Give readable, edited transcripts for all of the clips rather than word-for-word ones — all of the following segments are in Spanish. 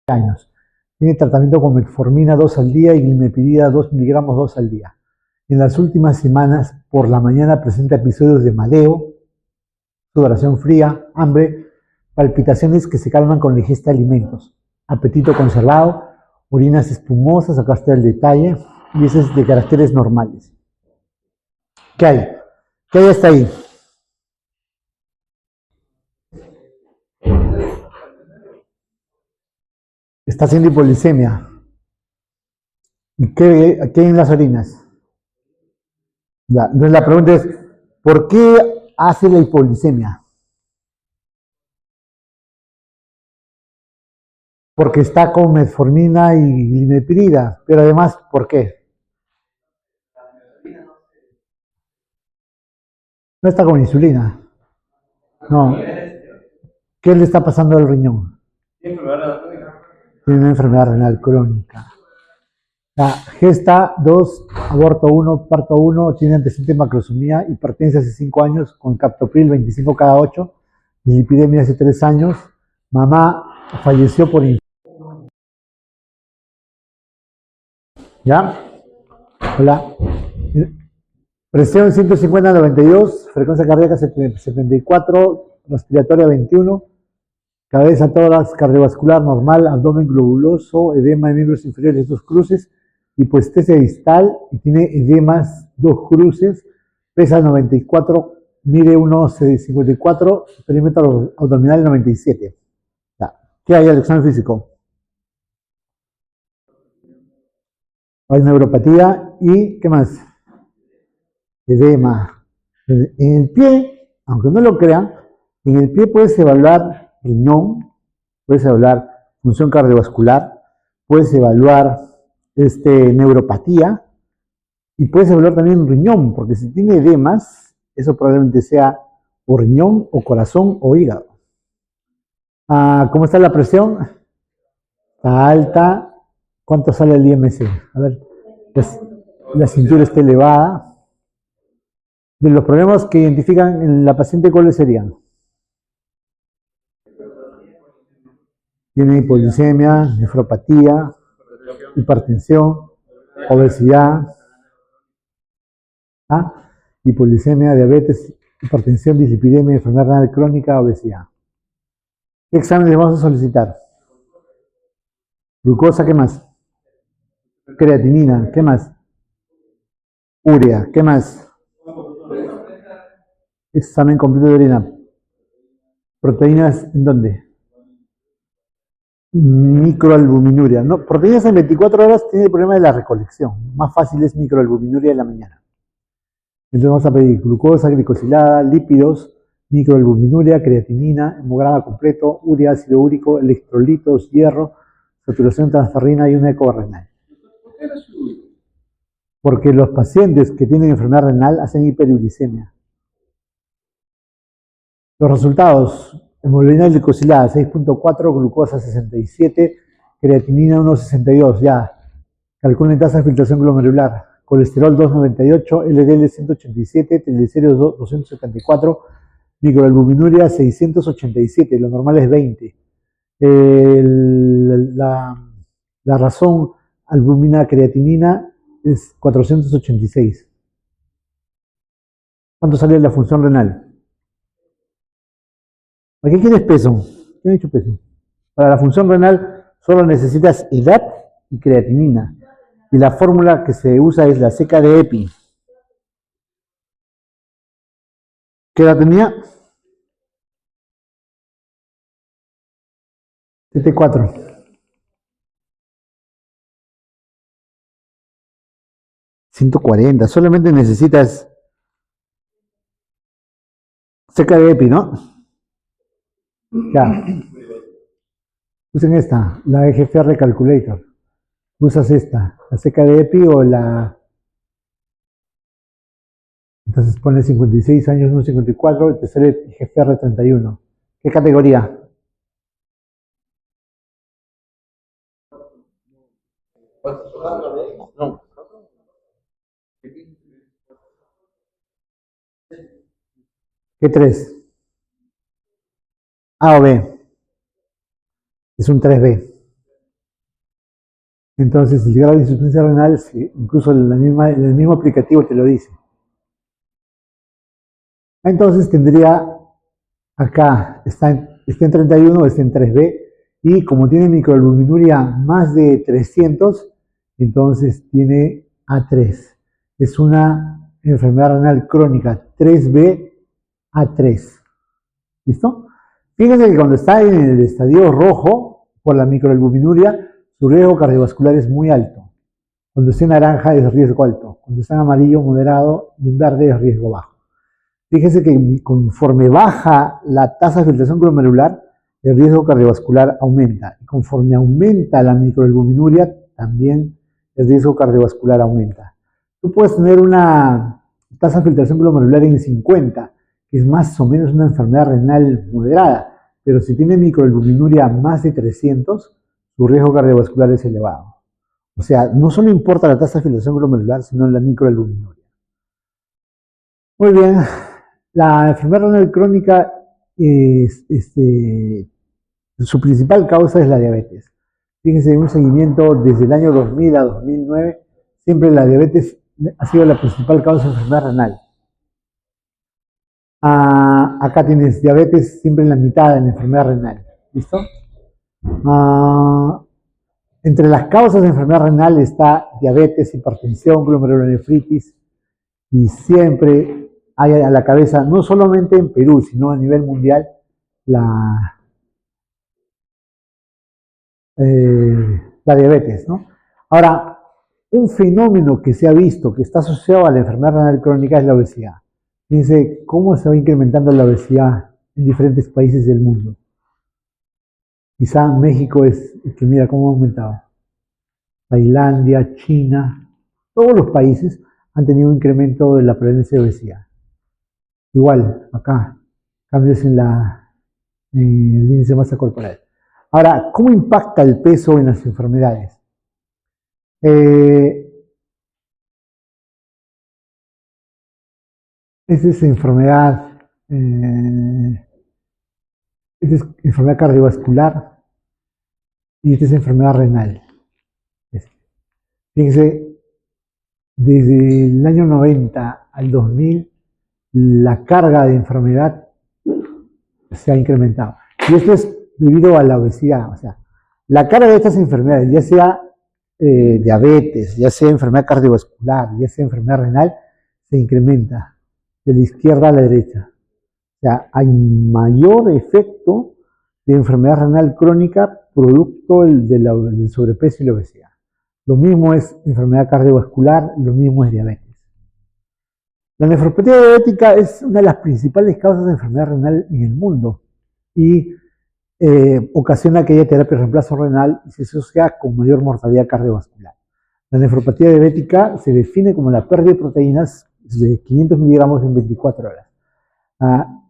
años. Tiene tratamiento con metformina 2 al día y glimepirida 2 miligramos 2 al día. En las últimas semanas, por la mañana presenta episodios de mareo, sudoración fría, hambre, palpitaciones que se calman con la ingesta de alimentos, apetito conservado, orinas espumosas, acá está el detalle, y ese es de caracteres normales. ¿Qué hay? ¿Qué hay hasta ahí? Está haciendo hipoglicemia. ¿Y qué hay en las orinas? Ya, entonces la pregunta es, ¿por qué hace la hipoglicemia? Porque está con metformina y glimepirida, pero además, ¿por qué? No está con insulina. No. ¿Qué le está pasando al riñón? Tiene una enfermedad renal crónica. La gesta 2, aborto 1, parto 1, tiene antecedente de macrosomía, hipertensión hace 5 años, con captopril 25 cada 8, dislipidemia hace 3 años, mamá falleció por infarto. ¿Ya? Hola. Presión 150-92, frecuencia cardíaca 74, respiratoria 21, cabeza tórax cardiovascular normal, abdomen globuloso, edema de miembros inferiores 2 cruces, hipoestesia distal y tiene edemas 2 cruces, pesa 94, mide 1,54, perímetro abdominal 97. Ya. ¿Qué hay al examen físico? Hay neuropatía y ¿qué más? Edema. En el pie, aunque no lo crean, en el pie puedes evaluar riñón, puedes evaluar función cardiovascular, puedes evaluar neuropatía y puedes evaluar también riñón, porque si tiene edemas, eso probablemente sea o riñón o corazón o hígado. ¿Cómo está la presión? Está alta. ¿Cuánto sale el IMC? A ver, la cintura está elevada. De los problemas que identifican en la paciente, ¿cuáles serían? Tiene hipoglicemia, nefropatía, hipertensión, obesidad, hipoglicemia, diabetes, hipertensión, dislipidemia, enfermedad renal crónica, obesidad. ¿Qué exámenes vamos a solicitar? Glucosa, ¿qué más? Creatinina, ¿qué más? Urea, ¿qué más? Examen completo de orina. ¿Proteínas en dónde? Microalbuminuria. No, proteínas en 24 horas tiene el problema de la recolección. Más fácil es microalbuminuria en la mañana. Entonces vamos a pedir glucosa glicosilada, lípidos, microalbuminuria, creatinina, hemograma completo, urea, ácido úrico, electrolitos, hierro, saturación transferrina y una eco renal. Porque los pacientes que tienen enfermedad renal hacen hiperuricemia. Los resultados: hemoglobina glicosilada 6.4, glucosa 67, creatinina 1.62, ya. Calculen tasa de filtración glomerular. Colesterol 298, LDL 187, triglicéridos 274, microalbuminuria 687, lo normal es 20. La razón albumina creatinina es 486. ¿Cuánto sale la función renal? ¿Para qué quieres peso? ¿Quién ha dicho peso? Para la función renal solo necesitas edad y creatinina. Y la fórmula que se usa es la seca de EPI. ¿Qué edad tenía? 74. $140. Solamente necesitas seca de EPI, ¿no? Ya. Usen esta, la EGFR Calculator. Usas esta, la seca de EPI o la... Entonces pones 56 años, no 54, y te sale EGFR 31. ¿Qué categoría? No. ¿Qué 3? ¿A o B? Es un 3B. Entonces, el grado de insuficiencia renal, incluso el mismo aplicativo te lo dice. Entonces, tendría acá, está en 31, está en 3B, y como tiene microalbuminuria más de 300, entonces tiene A3. Es una enfermedad renal crónica 3B A3. ¿Listo? Fíjense que cuando está en el estadio rojo, por la microalbuminuria, su riesgo cardiovascular es muy alto. Cuando está en naranja es riesgo alto. Cuando está en amarillo, moderado, y en verde es riesgo bajo. Fíjense que conforme baja la tasa de filtración glomerular, el riesgo cardiovascular aumenta. Y conforme aumenta la microalbuminuria, también el riesgo cardiovascular aumenta. Tú puedes tener una tasa de filtración glomerular en 50, que es más o menos una enfermedad renal moderada, pero si tiene microalbuminuria más de 300, su riesgo cardiovascular es elevado. O sea, no solo importa la tasa de filtración glomerular, sino la microalbuminuria. Muy bien, la enfermedad renal crónica, su principal causa es la diabetes. Fíjense, en un seguimiento desde el año 2000 a 2009, siempre la diabetes ha sido la principal causa de enfermedad renal. Acá tienes diabetes siempre en la mitad de la enfermedad renal. ¿Listo? Entre las causas de enfermedad renal está diabetes, hipertensión, glomerulonefritis, y siempre hay a la cabeza, no solamente en Perú, sino a nivel mundial, la diabetes, ¿no? Ahora, un fenómeno que se ha visto que está asociado a la enfermedad renal crónica es la obesidad. Fíjense cómo se va incrementando la obesidad en diferentes países del mundo. Quizá México es el que mira cómo ha aumentado. Tailandia, China, todos los países han tenido un incremento de la prevalencia de obesidad. Igual, acá, cambios en el índice de masa corporal. Ahora, ¿cómo impacta el peso en las enfermedades? Esta es enfermedad, esta es enfermedad cardiovascular y esta es enfermedad renal. Fíjense, desde el año 90 al 2000, la carga de enfermedad se ha incrementado. Y esto es debido a la obesidad. O sea, la carga de estas enfermedades, ya sea diabetes, ya sea enfermedad cardiovascular, ya sea enfermedad renal, se incrementa de la izquierda a la derecha. O sea, hay mayor efecto de enfermedad renal crónica producto del sobrepeso y la obesidad. Lo mismo es enfermedad cardiovascular, lo mismo es diabetes. La nefropatía diabética es una de las principales causas de enfermedad renal en el mundo y ocasiona que haya terapia de reemplazo renal y se asocia con mayor mortalidad cardiovascular. La nefropatía diabética se define como la pérdida de proteínas de 500 miligramos en 24 horas.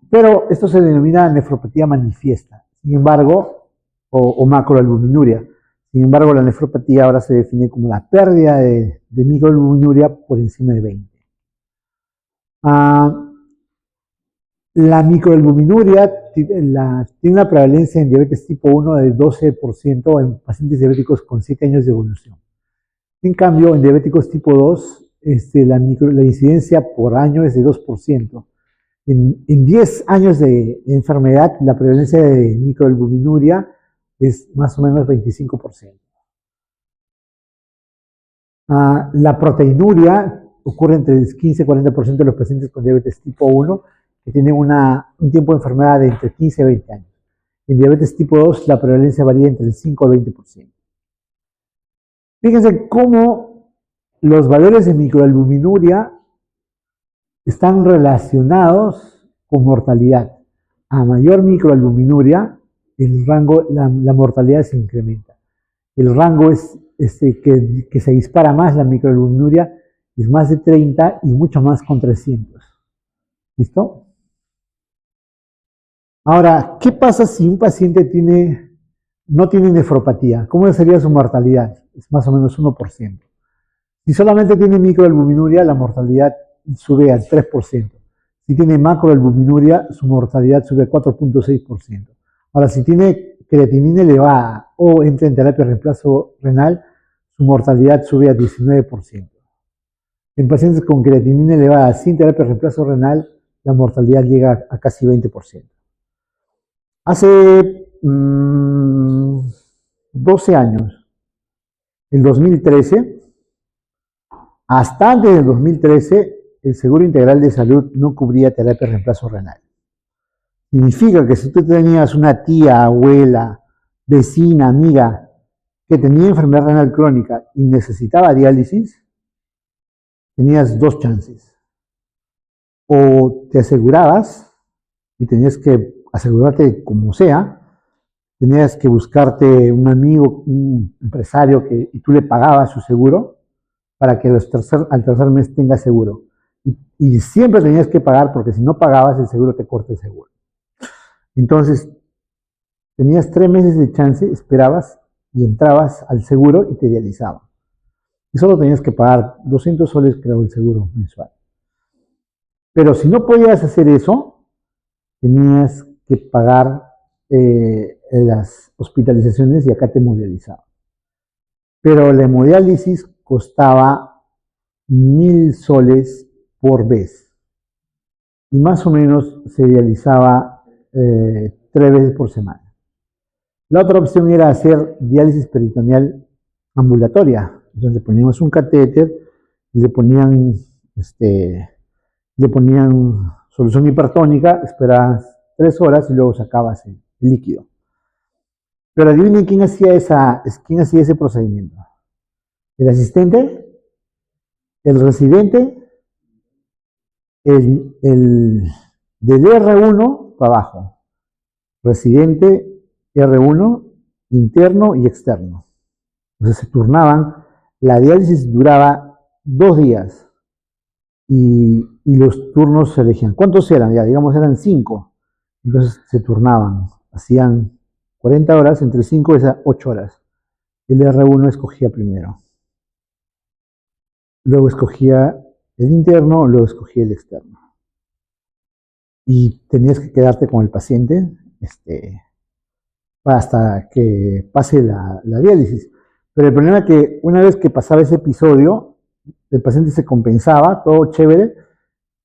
Pero esto se denomina nefropatía manifiesta, sin embargo, o macroalbuminuria. Sin embargo, la nefropatía ahora se define como la pérdida de microalbuminuria por encima de 20. La microalbuminuria tiene una prevalencia en diabetes tipo 1 de 12% en pacientes diabéticos con 7 años de evolución. En cambio, en diabéticos tipo 2, la incidencia por año es de 2%. En 10 años de enfermedad, la prevalencia de microalbuminuria es más o menos 25%. La proteinuria ocurre entre el 15 y 40% de los pacientes con diabetes tipo 1, que tienen un tiempo de enfermedad de entre 15 y 20 años. En diabetes tipo 2, la prevalencia varía entre el 5 al 20%. Fíjense cómo los valores de microalbuminuria están relacionados con mortalidad. A mayor microalbuminuria, la mortalidad se incrementa. El rango es que se dispara más la microalbuminuria, es más de 30 y mucho más con 300. ¿Listo? Ahora, ¿qué pasa si un paciente no tiene nefropatía? ¿Cómo sería su mortalidad? Es más o menos 1%. Si solamente tiene microalbuminuria, la mortalidad sube al 3%. Si tiene macroalbuminuria, su mortalidad sube al 4.6%. Ahora, si tiene creatinina elevada o entra en terapia de reemplazo renal, su mortalidad sube a 19%. En pacientes con creatinina elevada sin terapia de reemplazo renal, la mortalidad llega a casi 20%. Hace 12 años, en 2013, hasta antes del 2013, el Seguro Integral de Salud no cubría terapia de reemplazo renal. Significa que si tú tenías una tía, abuela, vecina, amiga, que tenía enfermedad renal crónica y necesitaba diálisis, tenías dos chances. O te asegurabas, y tenías que asegurarte como sea, tenías que buscarte un amigo, un empresario, y tú le pagabas su seguro para que al tercer mes tenga seguro. Y siempre tenías que pagar, porque si no pagabas, el seguro te corta el seguro. Entonces, tenías 3 meses de chance, esperabas y entrabas al seguro y te dializaban. Y solo tenías que pagar 200 soles, creo, el seguro mensual. Pero si no podías hacer eso, tenías que pagar las hospitalizaciones y acá te hemodializaban. Pero la hemodiálisis costaba 1000 soles por vez. Y más o menos se dializaba 3 veces por semana. La otra opción era hacer diálisis peritoneal ambulatoria. Entonces le poníamos un catéter, le ponían solución hipertónica, esperabas 3 horas y luego sacabas el líquido. Pero adivinen quién hacía ese procedimiento. El asistente, el residente, del R1 para abajo. Residente, R1, interno y externo. Entonces se turnaban. La diálisis duraba 2 días y los turnos se elegían. ¿Cuántos eran? Ya, digamos, eran 5. Entonces se turnaban. Hacían 40 horas, entre 5 y 8 horas. El R1 escogía primero. Luego escogía el interno, luego escogía el externo. Y tenías que quedarte con el paciente hasta que pase la diálisis. Pero el problema es que una vez que pasaba ese episodio, el paciente se compensaba, todo chévere,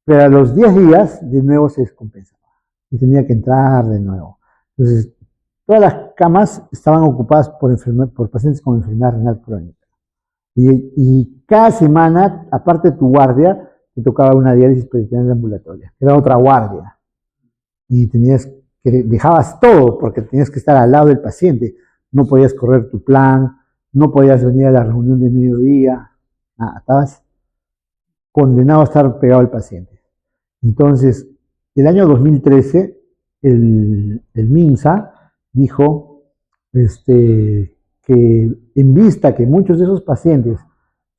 pero a los 10 días de nuevo se descompensaba y tenía que entrar de nuevo. Entonces, todas las camas estaban ocupadas por pacientes con enfermedad renal crónica. Y cada semana, aparte de tu guardia, te tocaba una diálisis peritoneal ambulatoria, que era otra guardia. Y dejabas todo porque tenías que estar al lado del paciente. No podías correr tu plan, no podías venir a la reunión de mediodía, nada, estabas condenado a estar pegado al paciente. Entonces, el año 2013, el MINSA dijo que en vista que muchos de esos pacientes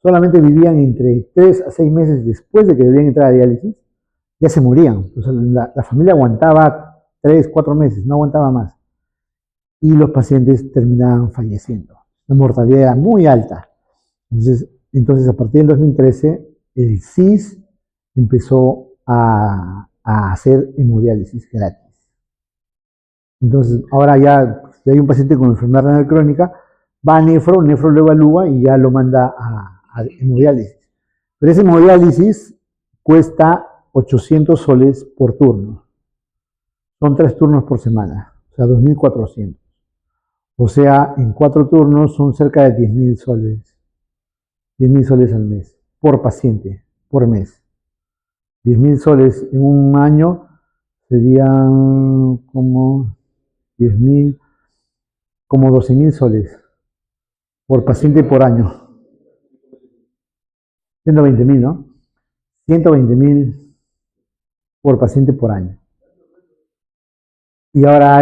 solamente vivían entre 3 a 6 meses después de que debían entrar a diálisis, ya se morían. Entonces, la familia aguantaba 3, 4 meses, no aguantaba más. Y los pacientes terminaban falleciendo. La mortalidad era muy alta. Entonces a partir del 2013, el CIS empezó a hacer hemodiálisis gratis. Entonces, ahora ya, si hay un paciente con enfermedad renal crónica, va a Nefro lo evalúa y ya lo manda a hemodiálisis. Pero ese hemodiálisis cuesta 800 soles por turno. Son 3 turnos por semana, o sea, 2.400. O sea, en 4 turnos son cerca de 10.000 soles. 10.000 soles al mes, por paciente, por mes. 10.000 soles en un año serían como 10.000, como 12.000 soles por paciente por año. 120.000, ¿no? 120.000 por paciente por año. Y ahora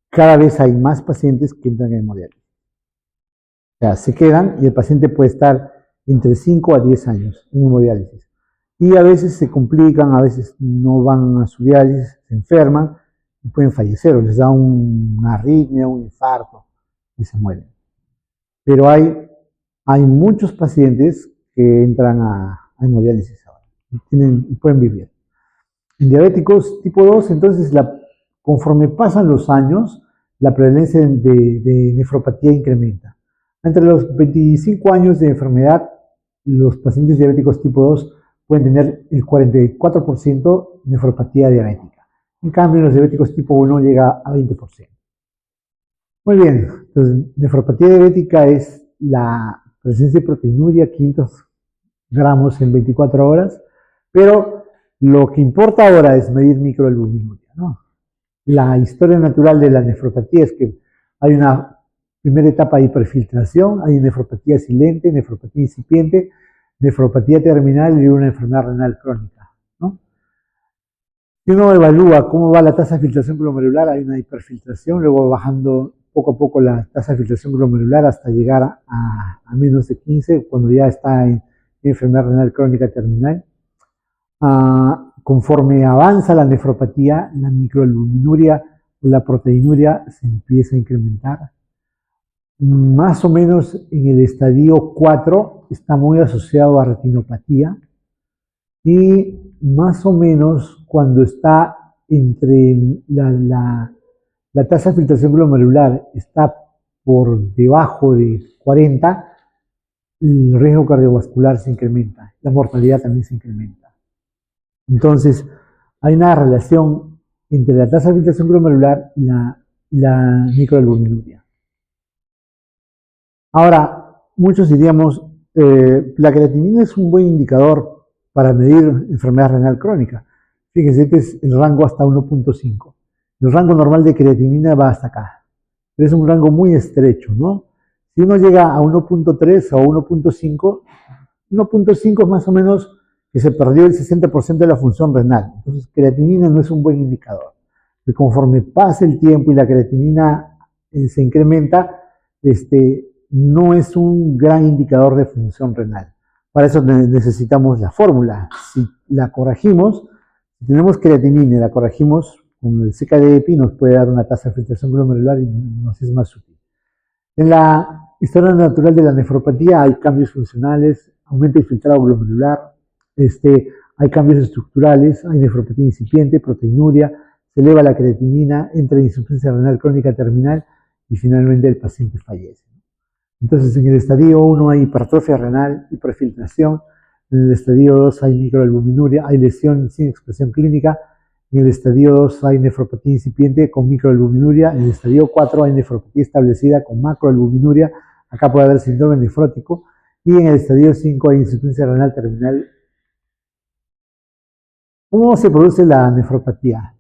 cada vez hay más pacientes que entran en hemodiálisis. O sea, se quedan y el paciente puede estar entre 5 a 10 años en hemodiálisis. Y a veces se complican, a veces no van a su diálisis, se enferman y pueden fallecer, o les da una arritmia, un infarto y se mueren. Pero hay muchos pacientes que entran a hemodiálisis ahora y pueden vivir. En diabéticos tipo 2, entonces, conforme pasan los años, la prevalencia de nefropatía incrementa. Entre los 25 años de enfermedad, los pacientes diabéticos tipo 2 pueden tener el 44% de nefropatía diabética. En cambio, los diabéticos tipo 1 llega a 20%. Muy bien, entonces, nefropatía diabética es la presencia de proteinuria, 500 gramos en 24 horas, pero lo que importa ahora es medir microalbuminuria, ¿no? La historia natural de la nefropatía es que hay una primera etapa de hiperfiltración, hay nefropatía silente, nefropatía incipiente, nefropatía terminal y una enfermedad renal crónica, ¿no? Si uno evalúa cómo va la tasa de filtración glomerular, hay una hiperfiltración, luego bajando poco a poco la tasa de filtración glomerular hasta llegar a menos de 15, cuando ya está en enfermedad renal crónica terminal. Conforme avanza la nefropatía, la microalbuminuria o la proteinuria se empieza a incrementar. Más o menos en el estadio 4 está muy asociado a retinopatía y más o menos cuando está entre la tasa de filtración glomerular está por debajo de 40, el riesgo cardiovascular se incrementa, la mortalidad también se incrementa. Entonces, hay una relación entre la tasa de filtración glomerular y la microalbuminuria. Ahora, muchos diríamos, la creatinina es un buen indicador para medir enfermedad renal crónica. Fíjense, este es el rango hasta 1.5. El rango normal de creatinina va hasta acá. Pero es un rango muy estrecho, ¿no? Si uno llega a 1.3 o 1.5, 1.5 es más o menos que se perdió el 60% de la función renal. Entonces, creatinina no es un buen indicador. Y conforme pasa el tiempo y la creatinina se incrementa, no es un gran indicador de función renal. Para eso necesitamos la fórmula. Si la corregimos, si tenemos creatinina y la corregimos con el CKD-EPI, nos puede dar una tasa de filtración glomerular y nos es más útil. En la historia natural de la nefropatía hay cambios funcionales, aumenta el filtrado glomerular, hay cambios estructurales, hay nefropatía incipiente, proteinuria, se eleva la creatinina, entra en insuficiencia renal crónica terminal y finalmente el paciente fallece. Entonces, en el estadio 1 hay hipertrofia renal, hiperfiltración, en el estadio 2 hay microalbuminuria, hay lesión sin expresión clínica, en el estadio 2 hay nefropatía incipiente con microalbuminuria, en el estadio 4 hay nefropatía establecida con macroalbuminuria, acá puede haber síndrome nefrótico, y en el estadio 5 hay insuficiencia renal terminal. ¿Cómo se produce la nefropatía?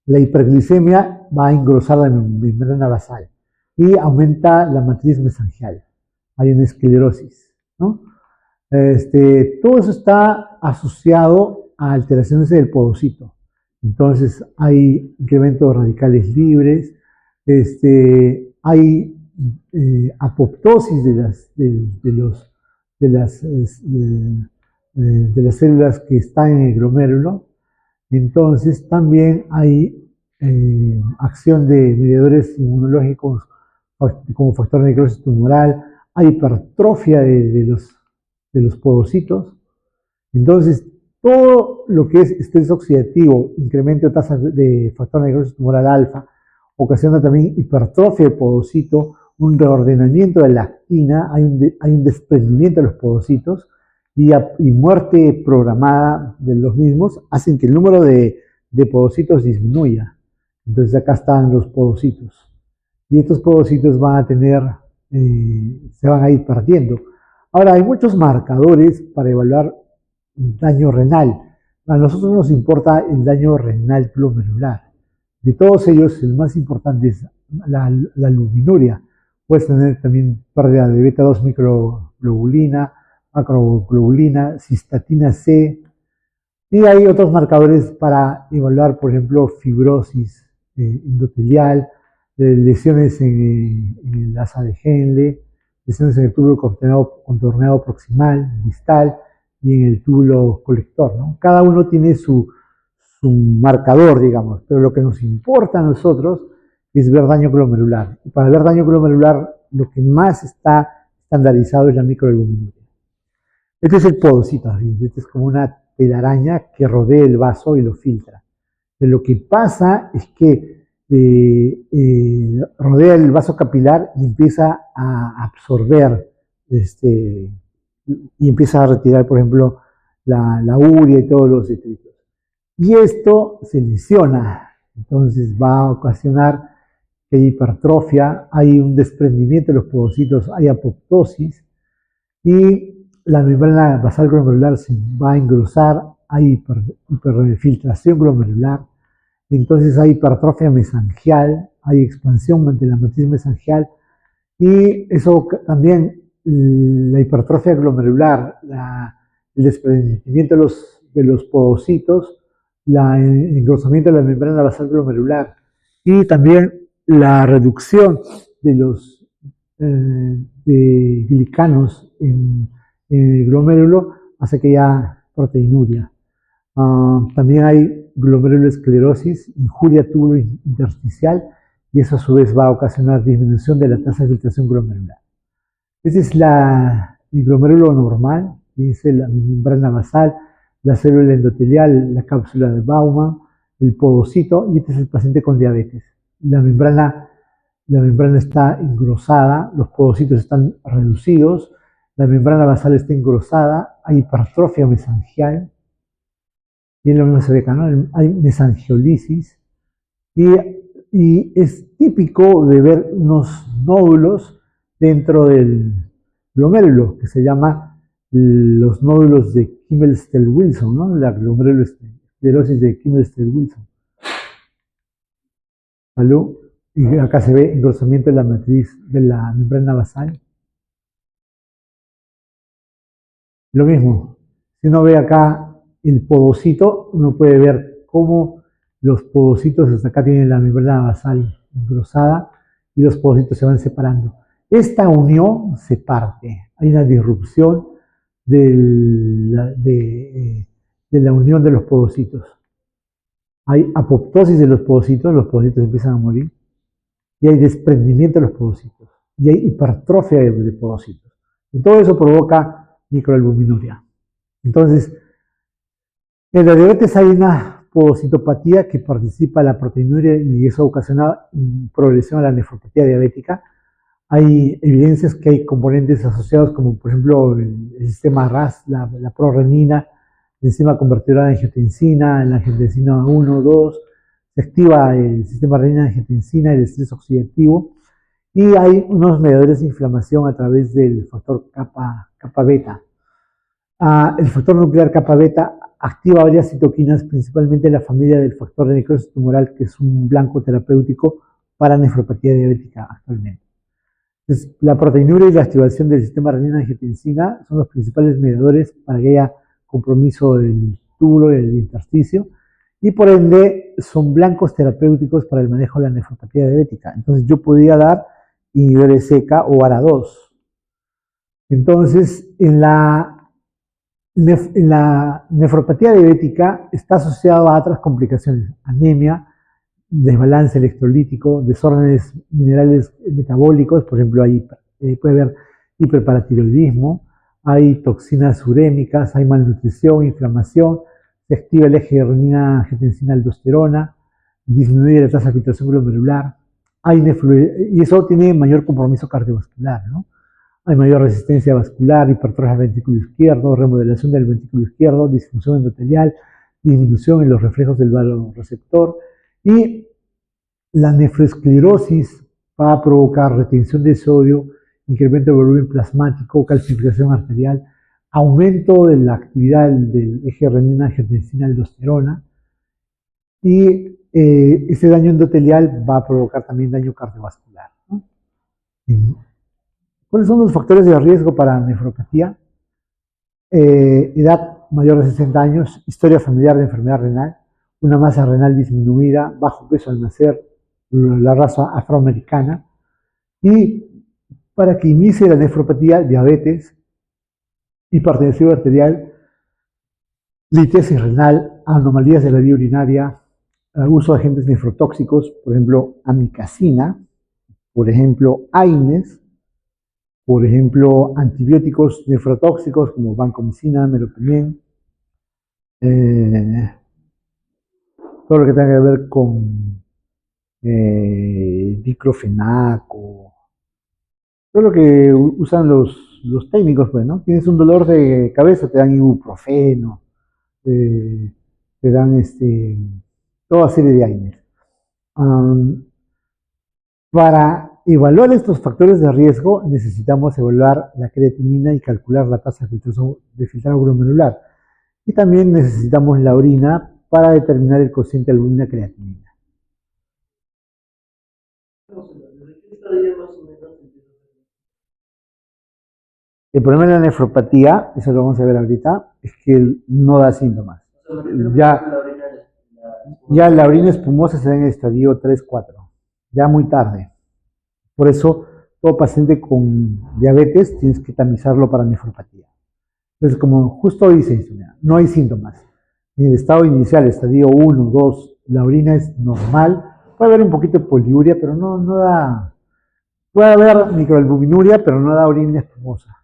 La hiperglicemia va a engrosar la membrana basal y aumenta la matriz mesangial. Hay una esclerosis, ¿no? Todo eso está asociado a alteraciones del podocito. Entonces, hay incremento de radicales libres, hay apoptosis de las células que están en el glomérulo. Entonces, también hay acción de mediadores inmunológicos como factor de necrosis tumoral, hay hipertrofia de los podocitos. Entonces, todo lo que es estrés oxidativo, incremento de tasas de factor de necrosis tumoral alfa, ocasiona también hipertrofia del podocito, un reordenamiento de la actina, hay un desprendimiento de los podocitos y muerte programada de los mismos, hacen que el número de podocitos disminuya. Entonces acá están los podocitos. Y estos podocitos van a tener, se van a ir perdiendo. Ahora, hay muchos marcadores para evaluar daño renal. A nosotros nos importa el daño renal glomerular. De todos ellos, el más importante es la albuminuria. Puedes tener también pérdida de beta 2 microglobulina, macroglobulina, cistatina C. Y hay otros marcadores para evaluar, por ejemplo, fibrosis endotelial, lesiones en el asa de Henle, lesiones en el túbulo contorneado proximal, distal y en el túbulo colector, ¿no? Cada uno tiene su marcador, digamos, pero lo que nos importa a nosotros es ver daño glomerular. Y para ver daño glomerular, lo que más está estandarizado es la microalbuminuria. Este es el podocito, este es como una telaraña que rodea el vaso y lo filtra. Pero lo que pasa es que rodea el vaso capilar y empieza a absorber, y empieza a retirar, por ejemplo, la urea y todos los detritos. Y esto se lesiona, entonces va a ocasionar que hay hipertrofia, hay un desprendimiento de los podocitos, hay apoptosis, y la membrana basal glomerular se va a engrosar, hay hiperfiltración glomerular, entonces hay hipertrofia mesangial, hay expansión de la matriz mesangial, y eso también, la hipertrofia glomerular, el desprendimiento de los podocitos, el engrosamiento de la membrana basal glomerular, y también la reducción de los de glicanos en el glomérulo hace que haya proteinuria. También hay glomerulosclerosis, injuria tubulo intersticial, y eso a su vez va a ocasionar disminución de la tasa de filtración glomerular. Ese es el glomérulo normal, que es la membrana basal, la célula endotelial, la cápsula de Bowman, el podocito, y este es el paciente con diabetes. La membrana está engrosada, los podocitos están reducidos, la membrana basal está engrosada, hay hipertrofia mesangial, y en lo mismo se ve acá, ¿no? Hay mesangiolisis, y es típico de ver unos nódulos dentro del glomérulo, que se llama los nódulos de Kimmel-Stell-Wilson, ¿no? La glomerulosclerosis de Kimmel-Stell-Wilson. ¿Salud? Y acá se ve engrosamiento de la matriz de la membrana basal. Lo mismo, si uno ve acá el podocito, uno puede ver cómo los podocitos hasta acá tienen la membrana basal engrosada y los podocitos se van separando. Esta unión se parte, hay una disrupción de la unión de los podocitos. Hay apoptosis de los podocitos empiezan a morir, y hay desprendimiento de los podocitos, y hay hipertrofia de podocitos. Y todo eso provoca microalbuminuria. Entonces, en la diabetes hay una podocitopatía que participa en la proteinuria y eso ocasiona progresión a la nefropatía diabética. Hay evidencias que hay componentes asociados como por ejemplo el sistema RAS, la prorenina, la enzima convertidora de angiotensina, la angiotensina 1, 2, se activa el sistema renina-angiotensina, el estrés oxidativo, y hay unos mediadores de inflamación a través del factor kappa beta. El factor nuclear kappa beta activa varias citoquinas, principalmente la familia del factor de necrosis tumoral, que es un blanco terapéutico para nefropatía diabética actualmente. Entonces, la proteinuria y la activación del sistema renina-angiotensina son los principales mediadores para que haya compromiso del túbulo y del intersticio, y por ende son blancos terapéuticos para el manejo de la nefropatía diabética. Entonces yo podría dar inhibidores SECA o ARA2. Entonces en la nefropatía diabética está asociado a otras complicaciones: anemia, desbalance electrolítico, desórdenes minerales metabólicos, por ejemplo puede haber hiperparatiroidismo, hay toxinas urémicas, hay malnutrición, inflamación, se activa el eje renina-angiotensina-aldosterona, disminuye la tasa de filtración glomerular, y eso tiene mayor compromiso cardiovascular, ¿no? Hay mayor resistencia vascular, hipertrofia del ventrículo izquierdo, remodelación del ventrículo izquierdo, disfunción endotelial, disminución en los reflejos del vasoreceptor, y la nefroesclerosis va a provocar retención de sodio, incremento del volumen plasmático, calcificación arterial, aumento de la actividad del eje renina-angiotensina-aldosterona, y ese daño endotelial va a provocar también daño cardiovascular, ¿no? ¿Cuáles son los factores de riesgo para nefropatía? Edad mayor de 60 años, historia familiar de enfermedad renal, una masa renal disminuida, bajo peso al nacer, la raza afroamericana, y para que inicie la nefropatía, diabetes, hipertensión arterial, litiasis renal, anomalías de la vía urinaria, uso de agentes nefrotóxicos, por ejemplo, amikacina, por ejemplo, AINES, por ejemplo, antibióticos nefrotóxicos como vancomicina, meropenem, todo lo que tenga que ver con diclofenaco, todo lo que usan los técnicos, pues, ¿no? Tienes un dolor de cabeza, te dan ibuprofeno, eh, te dan toda serie de AINES. Para evaluar estos factores de riesgo, necesitamos evaluar la creatinina y calcular la tasa de filtrado glomerular. Y también necesitamos la orina para determinar el cociente albúmina-creatinina. El problema de la nefropatía, eso lo vamos a ver ahorita, es que no da síntomas. Ya la orina espumosa se da en el estadio 3-4, ya muy tarde. Por eso, todo paciente con diabetes tienes que tamizarlo para nefropatía. Entonces, como justo dice, no hay síntomas. En el estado inicial, estadio 1, 2, la orina es normal. Puede haber un poquito de poliuria, pero no da. Puede haber microalbuminuria, pero no da orina espumosa.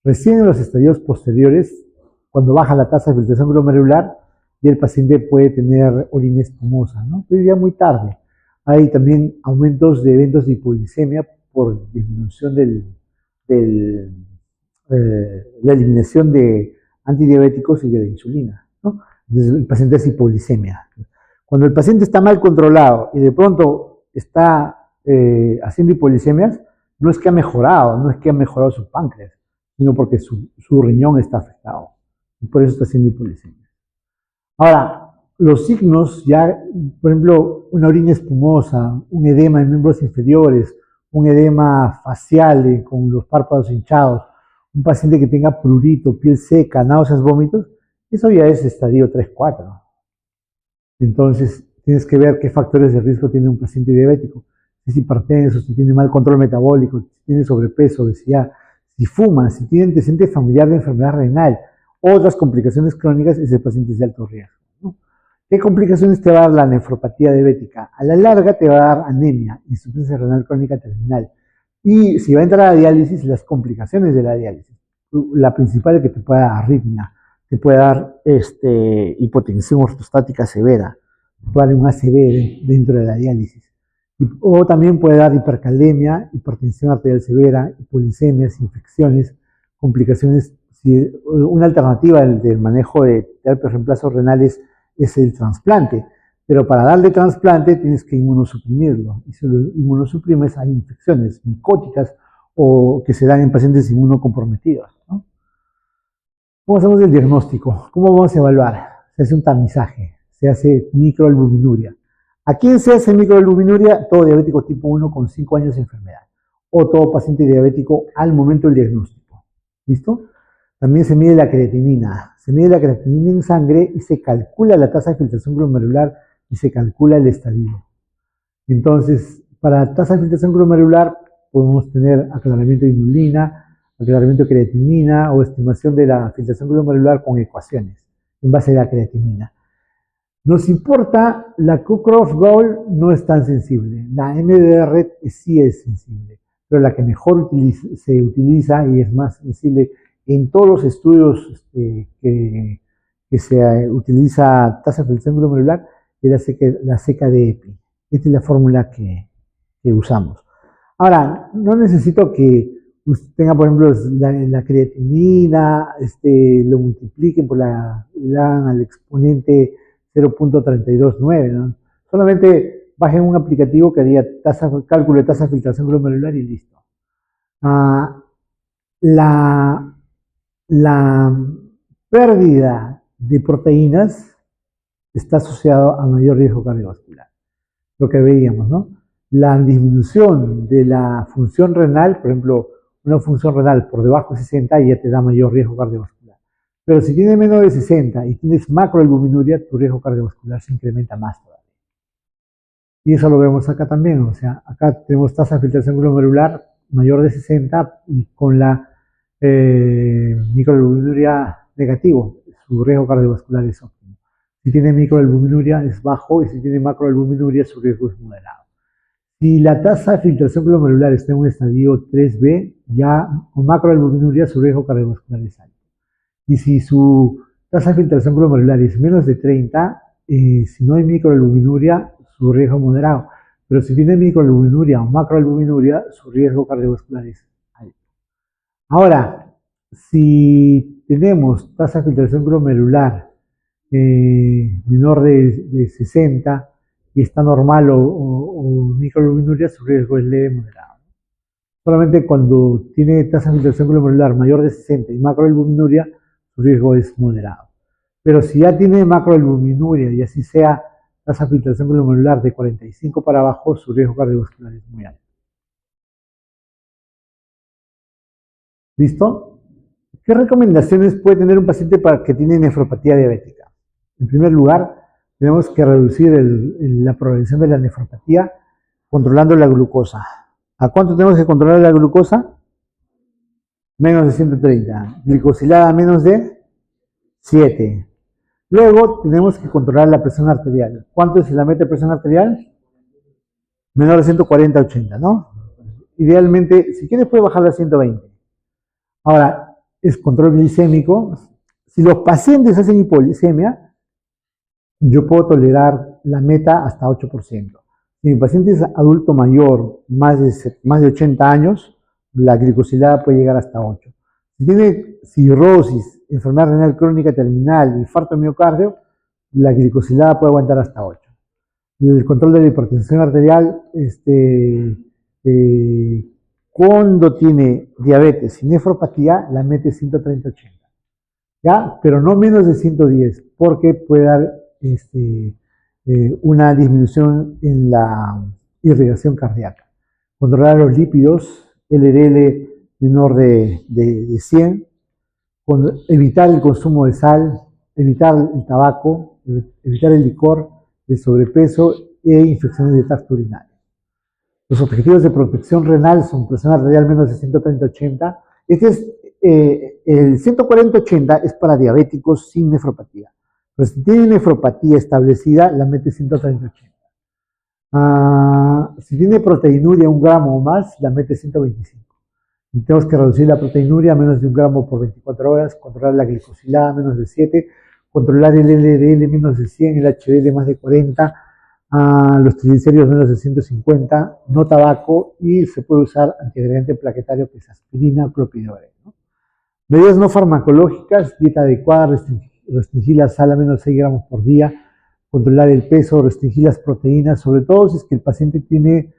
Recién en los estadios posteriores, cuando baja la tasa de filtración glomerular, y el paciente puede tener orina espumosa, ¿no? Pero ya muy tarde. Hay también aumentos de eventos de hipoglicemia por disminución la eliminación de antidiabéticos y de la insulina, ¿no? Entonces el paciente es hipoglicemia. Cuando el paciente está mal controlado y de pronto está haciendo hipoglicemias, no es que ha mejorado, no es que ha mejorado su páncreas, sino porque su riñón está afectado. Y por eso está haciendo hipoglicemia. Ahora, los signos ya, por ejemplo, una orina espumosa, un edema en miembros inferiores, un edema facial con los párpados hinchados, un paciente que tenga prurito, piel seca, náuseas, vómitos, eso ya es estadio 3-4. Entonces, tienes que ver qué factores de riesgo tiene un paciente diabético. Si es hipertenso, si tiene mal control metabólico, si tiene sobrepeso, obesidad, si fuma, si tiene antecedente familiar de enfermedad renal, otras complicaciones crónicas, ese paciente es de alto riesgo, ¿no? ¿Qué complicaciones te va a dar la nefropatía diabética? A la larga te va a dar anemia, insuficiencia renal crónica terminal. Y si va a entrar a diálisis, las complicaciones de la diálisis. La principal es que te puede dar arritmia, te puede dar hipotensión ortostática severa, puede dar un ACV dentro de la diálisis. O también puede dar hipercalemia, hipertensión arterial severa, hipoglicemias, infecciones, complicaciones. Una alternativa del manejo de terapias reemplazos renales es el trasplante, pero para darle trasplante tienes que inmunosuprimirlo. Y si lo inmunosuprimes, hay infecciones micóticas o que se dan en pacientes inmunocomprometidos, ¿no? ¿Cómo hacemos el diagnóstico? ¿Cómo vamos a evaluar? Se hace un tamizaje, se hace microalbuminuria. ¿A quién se hace microalbuminuria? Todo diabético tipo 1 con 5 años de enfermedad o todo paciente diabético al momento del diagnóstico. ¿Listo? También se mide la creatinina. Se mide la creatinina en sangre y se calcula la tasa de filtración glomerular y se calcula el estadio. Entonces, para la tasa de filtración glomerular podemos tener aclaramiento de inulina, aclaramiento de creatinina o estimación de la filtración glomerular con ecuaciones en base a la creatinina. Nos importa la Cockcroft-Gaul, no es tan sensible. La MDR sí es sensible, pero la que mejor se utiliza y es más sensible en todos los estudios que se utiliza tasa de filtración glomerular es la CKD-EPI. Esta es la fórmula que usamos. Ahora, no necesito que usted tenga, por ejemplo, la creatinina, lo multipliquen por le hagan al exponente 0.329, ¿no? Solamente bajen un aplicativo que haría cálculo de tasa de filtración glomerular y listo. La pérdida de proteínas está asociada a mayor riesgo cardiovascular. Lo que veíamos, ¿no? La disminución de la función renal, por ejemplo, una función renal por debajo de 60 ya te da mayor riesgo cardiovascular. Pero si tienes menos de 60 y tienes macroalbuminuria, tu riesgo cardiovascular se incrementa más todavía. Y eso lo vemos acá también, o sea, acá tenemos tasa de filtración glomerular mayor de 60 y con la microalbuminuria negativo, su riesgo cardiovascular es óptimo. Si tiene microalbuminuria es bajo y si tiene macroalbuminuria su riesgo es moderado. Si la tasa de filtración glomerular está en un estadio 3B, ya con macroalbuminuria su riesgo cardiovascular es alto. Y si su tasa de filtración glomerular es menos de 30, si no hay microalbuminuria, su riesgo moderado. Pero si tiene microalbuminuria o macroalbuminuria, su riesgo cardiovascular es alto. Ahora, si tenemos tasa de filtración glomerular menor de 60 y está normal o microalbuminuria, su riesgo es leve moderado. Solamente cuando tiene tasa de filtración glomerular mayor de 60 y macroalbuminuria, su riesgo es moderado. Pero si ya tiene macroalbuminuria y así sea tasa de filtración glomerular de 45 para abajo, su riesgo cardiovascular es muy alto. ¿Listo? ¿Qué recomendaciones puede tener un paciente para que tiene nefropatía diabética? En primer lugar, tenemos que reducir la progresión de la nefropatía controlando la glucosa. ¿A cuánto tenemos que controlar la glucosa? Menos de 130. Glicosilada menos de 7. Luego tenemos que controlar la presión arterial. ¿Cuánto es la meta de presión arterial? Menor de 140-80, ¿no? Idealmente, si quieres puedes bajarla a 120. Ahora, es control glicémico. Si los pacientes hacen hipoglicemia, yo puedo tolerar la meta hasta 8%. Si mi paciente es adulto mayor, más de 80 años, la glicosilada puede llegar hasta 8. Si tiene cirrosis, enfermedad renal crónica terminal, infarto de miocardio, la glicosilada puede aguantar hasta 8. El control de la hipertensión arterial, cuando tiene diabetes y nefropatía, la meta es 130-80. ¿Ya? Pero no menos de 110, porque puede dar una disminución en la irrigación cardíaca. Controlar los lípidos, LDL menor de 100, evitar el consumo de sal, evitar el tabaco, evitar el licor, el sobrepeso e infecciones de tracto urinario. Los objetivos de protección renal son presión arterial menos de 130-80. El 140-80 es para diabéticos sin nefropatía. Pero si tiene nefropatía establecida, la meta es 130-80. Si tiene proteinuria 1 gramo o más, la meta es 125. Y tenemos que reducir la proteinuria a menos de 1 gramo por 24 horas, controlar la glicosilada a menos de 7, controlar el LDL menos de 100, el HDL más de 40, los triglicéridos menos de 150, no tabaco, y se puede usar antiagregante plaquetario que es aspirina o clopidogrel, ¿no? Medidas no farmacológicas, dieta adecuada, restringir la sal a menos de 6 gramos por día, controlar el peso, restringir las proteínas, sobre todo si es que el paciente tiene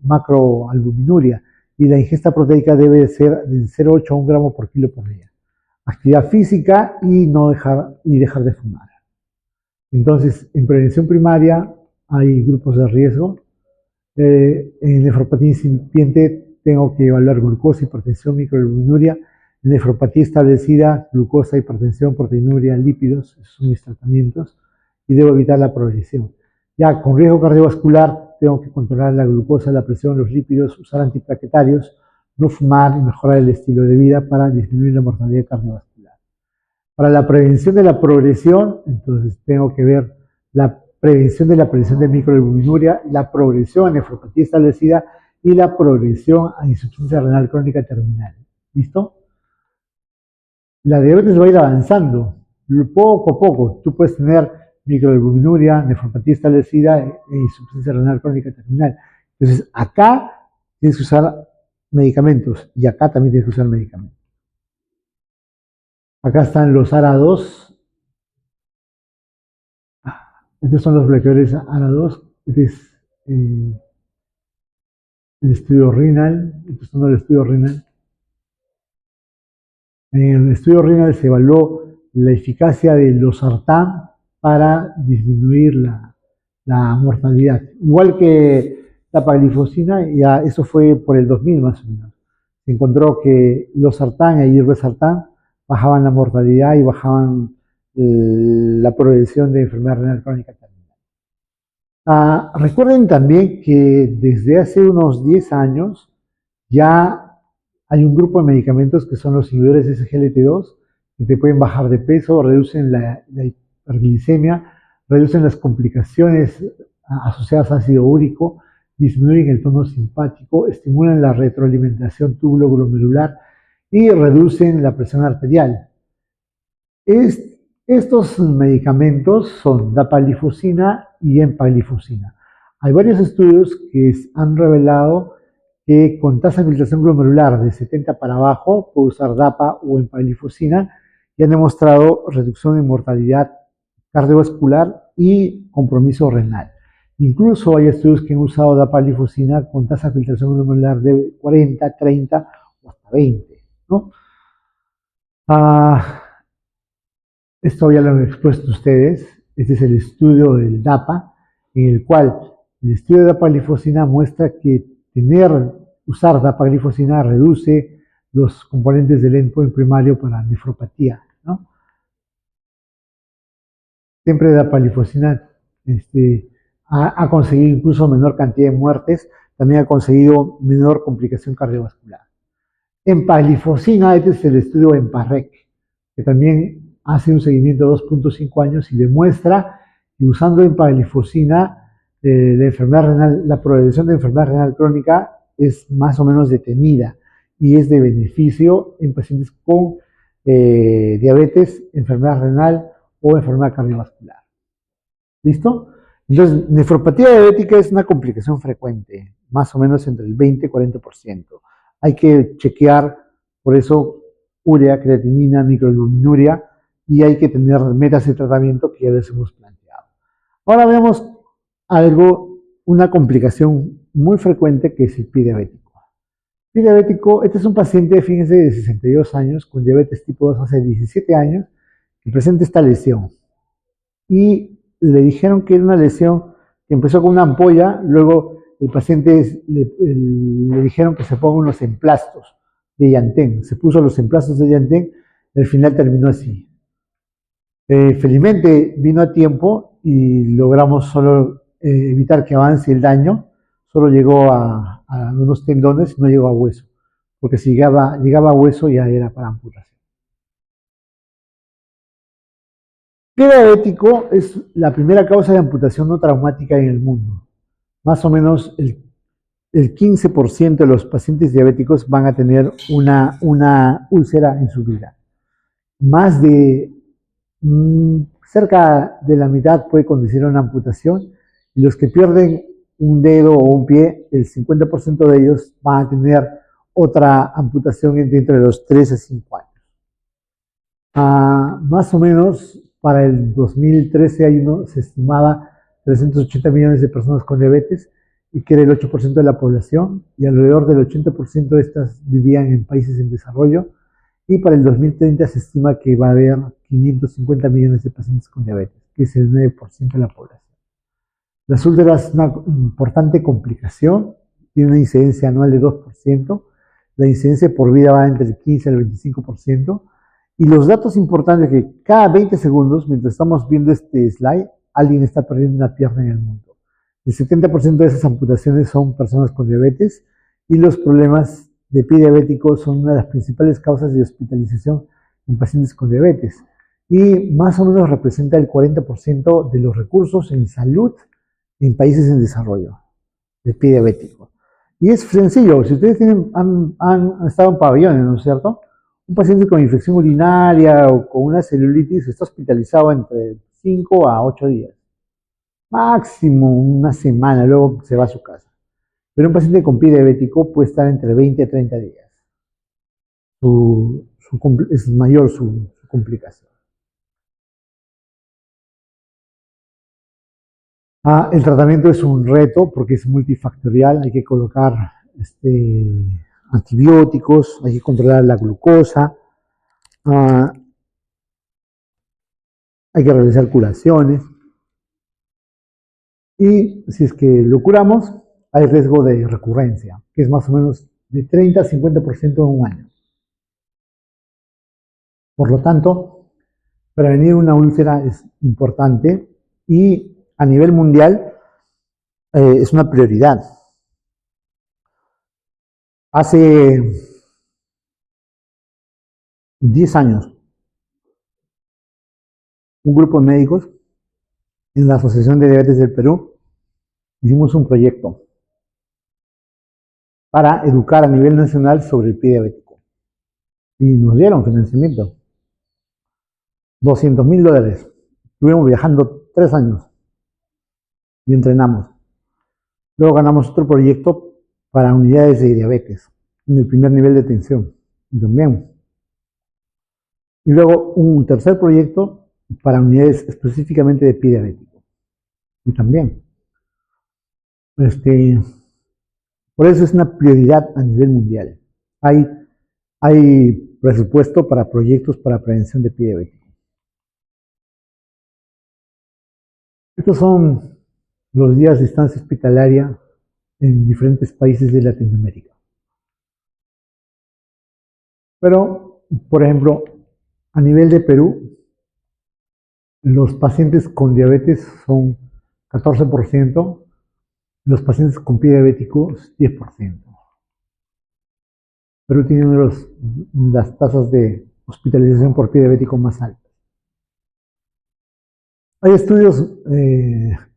macroalbuminuria y la ingesta proteica debe ser de 0,8 a 1 gramo por kilo por día. Actividad física y dejar de fumar. Entonces, en prevención primaria hay grupos de riesgo. En nefropatía incipiente tengo que evaluar glucosa, hipertensión, microalbuminuria. En nefropatía establecida, glucosa, hipertensión, proteinuria, lípidos, esos son mis tratamientos, y debo evitar la progresión. Ya con riesgo cardiovascular tengo que controlar la glucosa, la presión, los lípidos, usar antiplaquetarios, no fumar y mejorar el estilo de vida para disminuir la mortalidad cardiovascular. Para la prevención de la progresión, entonces tengo que ver la prevención de la aparición de microalbuminuria, la progresión a nefropatía establecida y la progresión a insuficiencia renal crónica terminal. ¿Listo? La diabetes va a ir avanzando, poco a poco. Tú puedes tener microalbuminuria, nefropatía establecida e insuficiencia renal crónica terminal. Entonces, acá tienes que usar medicamentos y acá también tienes que usar medicamentos. Acá están los ARA2. Estos son los bloqueadores ARA2. Este es el estudio renal. Estos son el estudio renal. En el estudio renal se evaluó la eficacia de losartán para disminuir la mortalidad. Igual que la paglifosina, ya eso fue por el 2000 más o menos. Se encontró que losartán e irbesartán bajaban la mortalidad y bajaban la progresión de enfermedad renal crónica terminal. Recuerden también que desde hace unos 10 años ya hay un grupo de medicamentos que son los inhibidores de SGLT2 que te pueden bajar de peso, reducen la hiperglicemia, reducen las complicaciones asociadas a ácido úrico, disminuyen el tono simpático, estimulan la retroalimentación túbulo-glomerular y reducen la presión arterial. Estos medicamentos son dapaglifosina y empaglifosina. Hay varios estudios que han revelado que con tasa de filtración glomerular de 70 para abajo puede usar DAPA o empaglifosina y han demostrado reducción en mortalidad cardiovascular y compromiso renal. Incluso hay estudios que han usado dapaglifosina con tasa de filtración glomerular de 40, 30 o hasta 20, ¿no? Esto ya lo han expuesto ustedes. Este es el estudio del DAPA, en el cual el estudio de dapaglifosina muestra que usar dapaglifosina reduce los componentes del endpoint primario para nefropatía, ¿no? Siempre dapaglifosina ha conseguido incluso menor cantidad de muertes, también ha conseguido menor complicación cardiovascular. Empaglifosina, este es el estudio EMPAREC, que también hace un seguimiento de 2.5 años y demuestra que usando empaglifosina la progresión de enfermedad renal crónica es más o menos detenida y es de beneficio en pacientes con diabetes, enfermedad renal o enfermedad cardiovascular. ¿Listo? Entonces, nefropatía diabética es una complicación frecuente, más o menos entre el 20 y 40%. Hay que chequear, por eso, urea, creatinina, microalbuminuria, y hay que tener metas de tratamiento que ya les hemos planteado. Ahora vemos una complicación muy frecuente que es el pie diabético. Pie diabético, este es un paciente, fíjense, de 62 años, con diabetes tipo 2 hace 17 años, que presenta esta lesión. Y le dijeron que era una lesión que empezó con una ampolla, luego el paciente le dijeron que se ponga unos emplastos de llantén, se puso los emplastos de llantén, al final terminó así. Felizmente vino a tiempo y logramos solo evitar que avance el daño, solo llegó a unos tendones, no llegó a hueso, porque si llegaba a hueso ya era para amputación. Pie diabético es la primera causa de amputación no traumática en el mundo. Más o menos el 15% de los pacientes diabéticos van a tener una úlcera en su vida. Más de cerca de la mitad puede conducir a una amputación y los que pierden un dedo o un pie, el 50% de ellos van a tener otra amputación dentro de los 3 a 5 años. Más o menos para el 2013 se estimaba 380 millones de personas con diabetes y que era el 8% de la población y alrededor del 80% de estas vivían en países en desarrollo y para el 2030 se estima que va a haber 550 millones de pacientes con diabetes, que es el 9% de la población. Las úlceras es una importante complicación, tiene una incidencia anual de 2%, la incidencia por vida va entre el 15 al 25%, y los datos importantes que cada 20 segundos, mientras estamos viendo este slide, alguien está perdiendo una pierna en el mundo. El 70% de esas amputaciones son personas con diabetes y los problemas de pie diabético son una de las principales causas de hospitalización en pacientes con diabetes y más o menos representa el 40% de los recursos en salud en países en desarrollo de pie diabético. Y es sencillo, si ustedes han estado en pabellones, ¿no es cierto? Un paciente con infección urinaria o con una celulitis está hospitalizado entre 5 a 8 días. Máximo una semana, luego se va a su casa. Pero un paciente con pie diabético puede estar entre 20 a 30 días. Es mayor su complicación. El tratamiento es un reto porque es multifactorial, hay que colocar antibióticos, hay que controlar la glucosa, hay que realizar curaciones y si es que lo curamos, hay riesgo de recurrencia, que es más o menos de 30 a 50% en un año. Por lo tanto, prevenir una úlcera es importante y a nivel mundial es una prioridad. Hace 10 años, un grupo de médicos en la Asociación de Diabetes del Perú hicimos un proyecto para educar a nivel nacional sobre el pie diabético y nos dieron financiamiento. $200.000. Estuvimos viajando 3 años y entrenamos. Luego ganamos otro proyecto para unidades de diabetes, en el primer nivel de atención, y también. Y luego un tercer proyecto para unidades específicamente de pie diabético, y también. Por eso es una prioridad a nivel mundial. Hay presupuesto para proyectos para prevención de pie diabético. Estos son los días de estancia hospitalaria en diferentes países de Latinoamérica. Pero, por ejemplo, a nivel de Perú, los pacientes con diabetes son 14%, los pacientes con pie diabético 10%. Perú tiene una de las tasas de hospitalización por pie diabético más altas. Hay estudios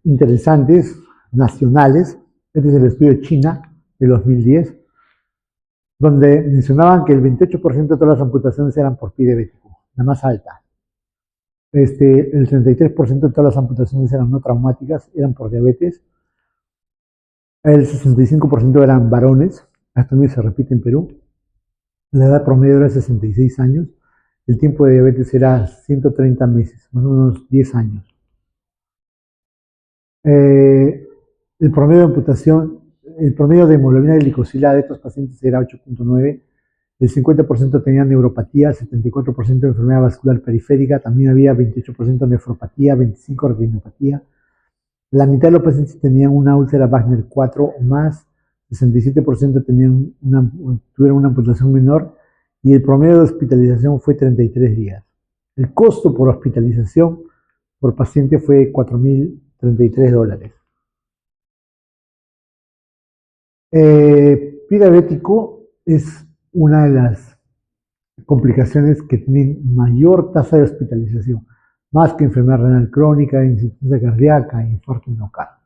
interesantes, nacionales. Este es el estudio de China de 2010, donde mencionaban que el 28% de todas las amputaciones eran por pie diabético, la más alta. El 33% de todas las amputaciones eran no traumáticas, eran por diabetes. El 65% eran varones, esto también se repite en Perú. La edad promedio era 66 años. El tiempo de diabetes era 130 meses, más o menos 10 años. El promedio de amputación, el promedio de hemoglobina glicosilada de estos pacientes era 8.9. El 50% tenía neuropatía, 74% de enfermedad vascular periférica, también había 28% de nefropatía, 25% de retinopatía. La mitad de los pacientes tenían una úlcera Wagner 4 o más, 67% tuvieron una amputación menor y el promedio de hospitalización fue 33 días. El costo por hospitalización por paciente fue $4.033. Pie diabético es una de las complicaciones que tienen mayor tasa de hospitalización, más que enfermedad renal crónica, insuficiencia cardíaca, infarto miocardio.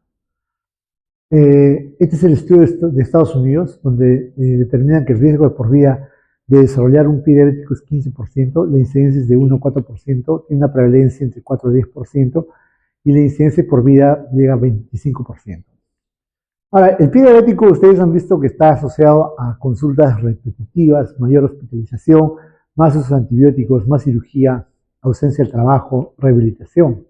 Este es el estudio de Estados Unidos, donde determinan que el riesgo de por vida de desarrollar un pie diabético es 15%, la incidencia es de 1 a 4%, tiene una prevalencia entre 4 y 10%, y la incidencia por vida llega a 25%. Ahora, el pie diabético ustedes han visto que está asociado a consultas repetitivas, mayor hospitalización, más usos de antibióticos, más cirugía, ausencia del trabajo, rehabilitación.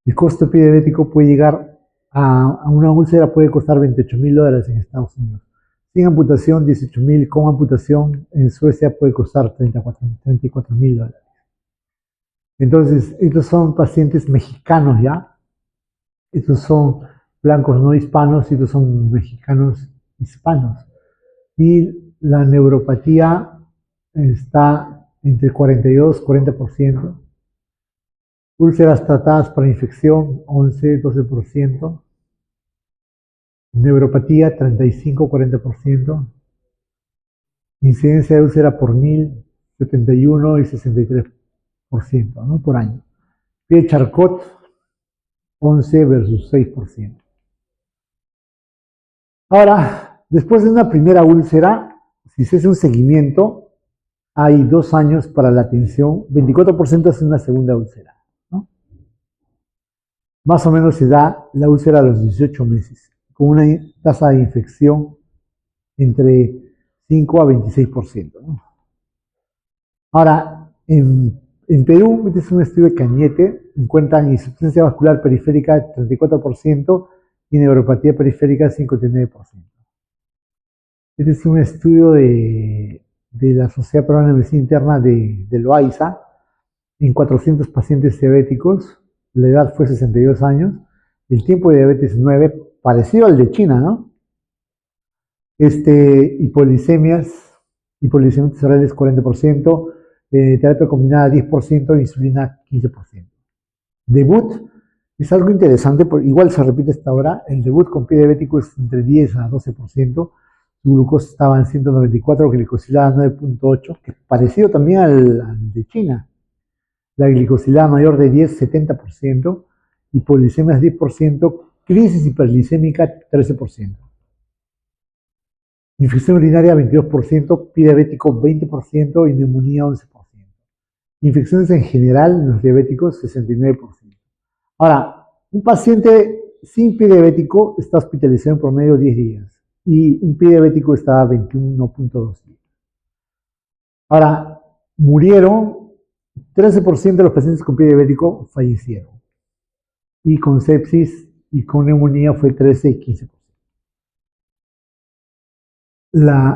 El costo de pie diabético puede llegar a una úlcera, puede costar $28.000 en Estados Unidos. Sin amputación, $18.000. Con amputación, en Suecia puede costar $34.000. Entonces, estos son pacientes mexicanos ya. Estos son blancos no hispanos y estos son mexicanos hispanos. Y la neuropatía está entre 42 y 40%. Úlceras tratadas para infección, 11-12%. Neuropatía, 35-40%. Incidencia de úlcera por 1000, 71 y 63%, ¿no? Por año. Pie Charcot, 11 versus 6%. Ahora, después de una primera úlcera, si se hace un seguimiento, hay 2 años para la atención, 24% es una segunda úlcera, ¿no? Más o menos se da la úlcera a los 18 meses, con una tasa de infección entre 5 a 26%, ¿no? Ahora, en Perú, este es un estudio de Cañete, encuentran insuficiencia vascular periférica de 34% y neuropatía periférica 59%. Este es un estudio de la Sociedad Peruana de Medicina Interna de Loaiza en 400 pacientes diabéticos. La edad fue 62 años, el tiempo de diabetes 9, parecido al de China, ¿no? Hipoglicemias cerebrales 40%, terapia combinada 10%, insulina 15%. Debut es algo interesante, igual se repite hasta ahora, el debut con pie diabético es entre 10 a 12%, su glucosa estaba en 194, glicosilada 9.8, que es parecido también al de China. La glicosilada mayor de 10, 70%, hipoglicemias 10%, crisis hiperglicémica 13%. Infección urinaria 22%, pie diabético 20% y neumonía 11%. Infecciones en general en los diabéticos, 69%. Ahora, un paciente sin pie diabético está hospitalizado en promedio 10 días y un pie diabético está a 21.2 días. Ahora, murieron 13% de los pacientes con pie diabético fallecieron. Y con sepsis y con neumonía fue 13 y 15%.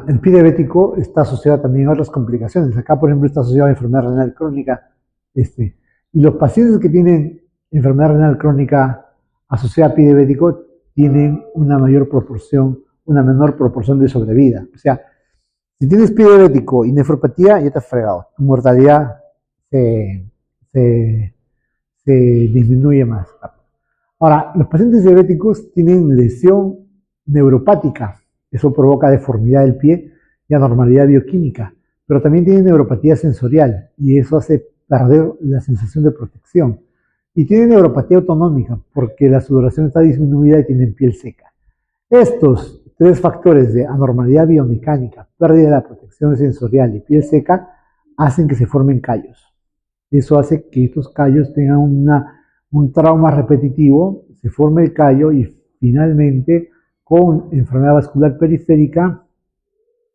El pie diabético está asociado también a otras complicaciones. Acá, por ejemplo, está asociado a enfermedad renal crónica. Y los pacientes que tienen enfermedad renal crónica asociada a pie diabético tienen una menor proporción de sobrevida. O sea, si tienes pie diabético y nefropatía, ya te has fregado. Tu mortalidad se disminuye más. Ahora, los pacientes diabéticos tienen lesión neuropática. Eso provoca deformidad del pie y anormalidad bioquímica. Pero también tienen neuropatía sensorial y eso hace perder la sensación de protección. Y tienen neuropatía autonómica porque la sudoración está disminuida y tienen piel seca. Estos tres factores de anormalidad biomecánica, pérdida de la protección sensorial y piel seca hacen que se formen callos. Eso hace que estos callos tengan un trauma repetitivo, se forme el callo y finalmente con enfermedad vascular periférica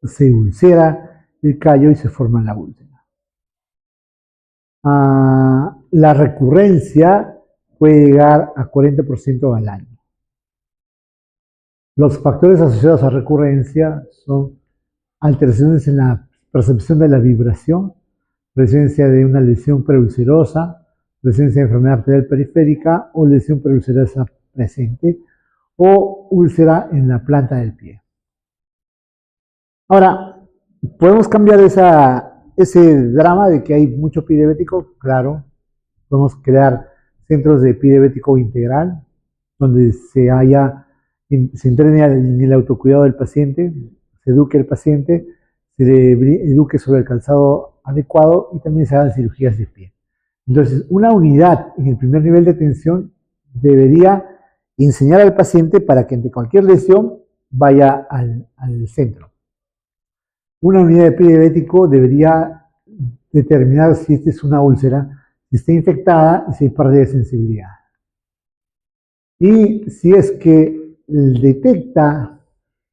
se ulcera el callo y se forma la úlcera. La recurrencia puede llegar a 40% al año. Los factores asociados a recurrencia son alteraciones en la percepción de la vibración, presencia de una lesión preulcerosa, presencia de enfermedad arterial periférica o lesión preulcerosa presente o úlcera en la planta del pie. Ahora, ¿podemos cambiar ese drama de que hay mucho pie diabético? Claro, podemos crear centros de pie diabético integral, donde se entrene en el autocuidado del paciente, se eduque al paciente, se le eduque sobre el calzado adecuado y también se hagan cirugías de pie. Entonces, una unidad en el primer nivel de atención debería enseñar al paciente para que ante cualquier lesión vaya al centro. Una unidad de pie diabético debería determinar si esta es una úlcera, si está infectada y si hay pérdida de sensibilidad. Y si es que detecta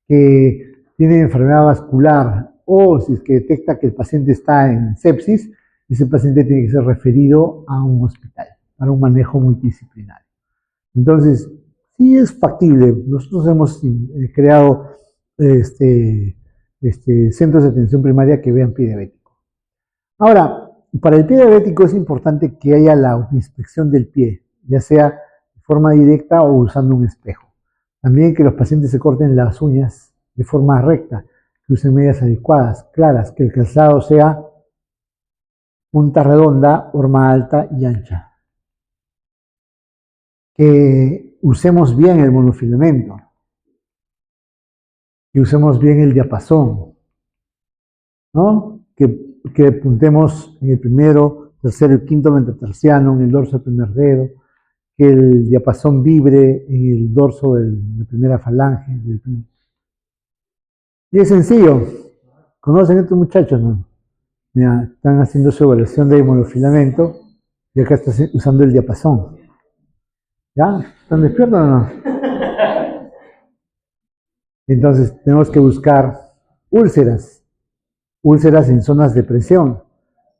que tiene enfermedad vascular o si es que detecta que el paciente está en sepsis, ese paciente tiene que ser referido a un hospital para un manejo multidisciplinario. Entonces, sí es factible. Nosotros hemos creado centros de atención primaria que vean pie diabético. Ahora, para el pie diabético es importante que haya la inspección del pie, ya sea de forma directa o usando un espejo. También que los pacientes se corten las uñas de forma recta, que usen medias adecuadas, claras, que el calzado sea punta redonda, horma alta y ancha. Que usemos bien el monofilamento, que usemos bien el diapasón, ¿no? Que apuntemos en el primero, tercero y quinto metatarsiano, en el dorso del primer dedo, que el diapasón vibre en el dorso de la primera falange. Y es sencillo. ¿Conocen a estos muchachos, no? Mira, están haciendo su evaluación de monofilamento y acá está usando el diapasón. ¿Ya? ¿Están despiertos o no? Entonces tenemos que buscar úlceras en zonas de presión.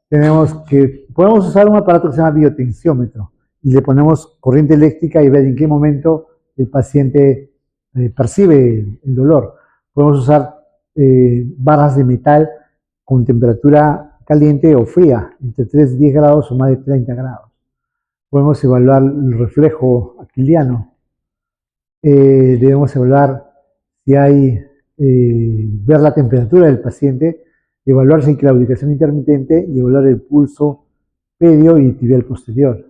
Podemos usar un aparato que se llama biotensiómetro y le ponemos corriente eléctrica y ver en qué momento el paciente percibe el dolor. Podemos usar barras de metal con temperatura caliente o fría, entre 3 y 10 grados o más de 30 grados. Podemos evaluar el reflejo aquiliano. Debemos evaluar si hay, ver la temperatura del paciente, evaluar si hay claudicación intermitente y evaluar el pulso medio y tibial posterior.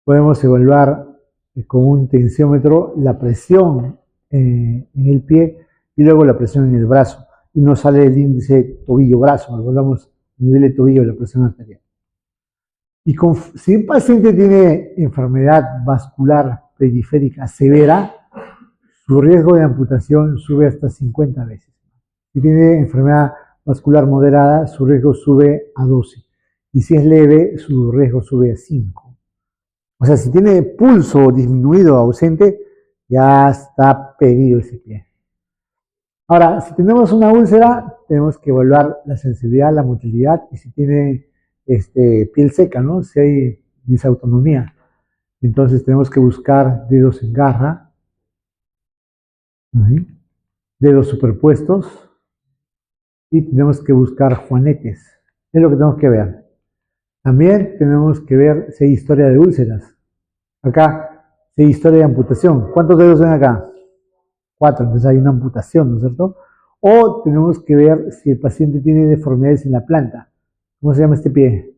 Podemos evaluar con un tensiómetro la presión en el pie y luego la presión en el brazo. Y nos sale el índice tobillo-brazo, evaluamos el nivel de tobillo, la presión arterial. Y si un paciente tiene enfermedad vascular periférica severa, su riesgo de amputación sube hasta 50 veces. Si tiene enfermedad vascular moderada, su riesgo sube a 12. y si es leve, su riesgo sube a 5. O sea, si tiene pulso disminuido o ausente, ya está pedido ese pie. Ahora, si tenemos una úlcera, tenemos que evaluar la sensibilidad, la motilidad y si tiene piel seca, ¿no? Si hay disautonomía. Entonces tenemos que buscar dedos en garra, ahí, dedos superpuestos y tenemos que buscar juanetes. Es lo que tenemos que ver. También tenemos que ver si hay historia de úlceras. Acá, si hay historia de amputación. ¿Cuántos dedos ven acá? 4, entonces hay una amputación, ¿no es cierto? O tenemos que ver si el paciente tiene deformidades en la planta. ¿Cómo se llama este pie?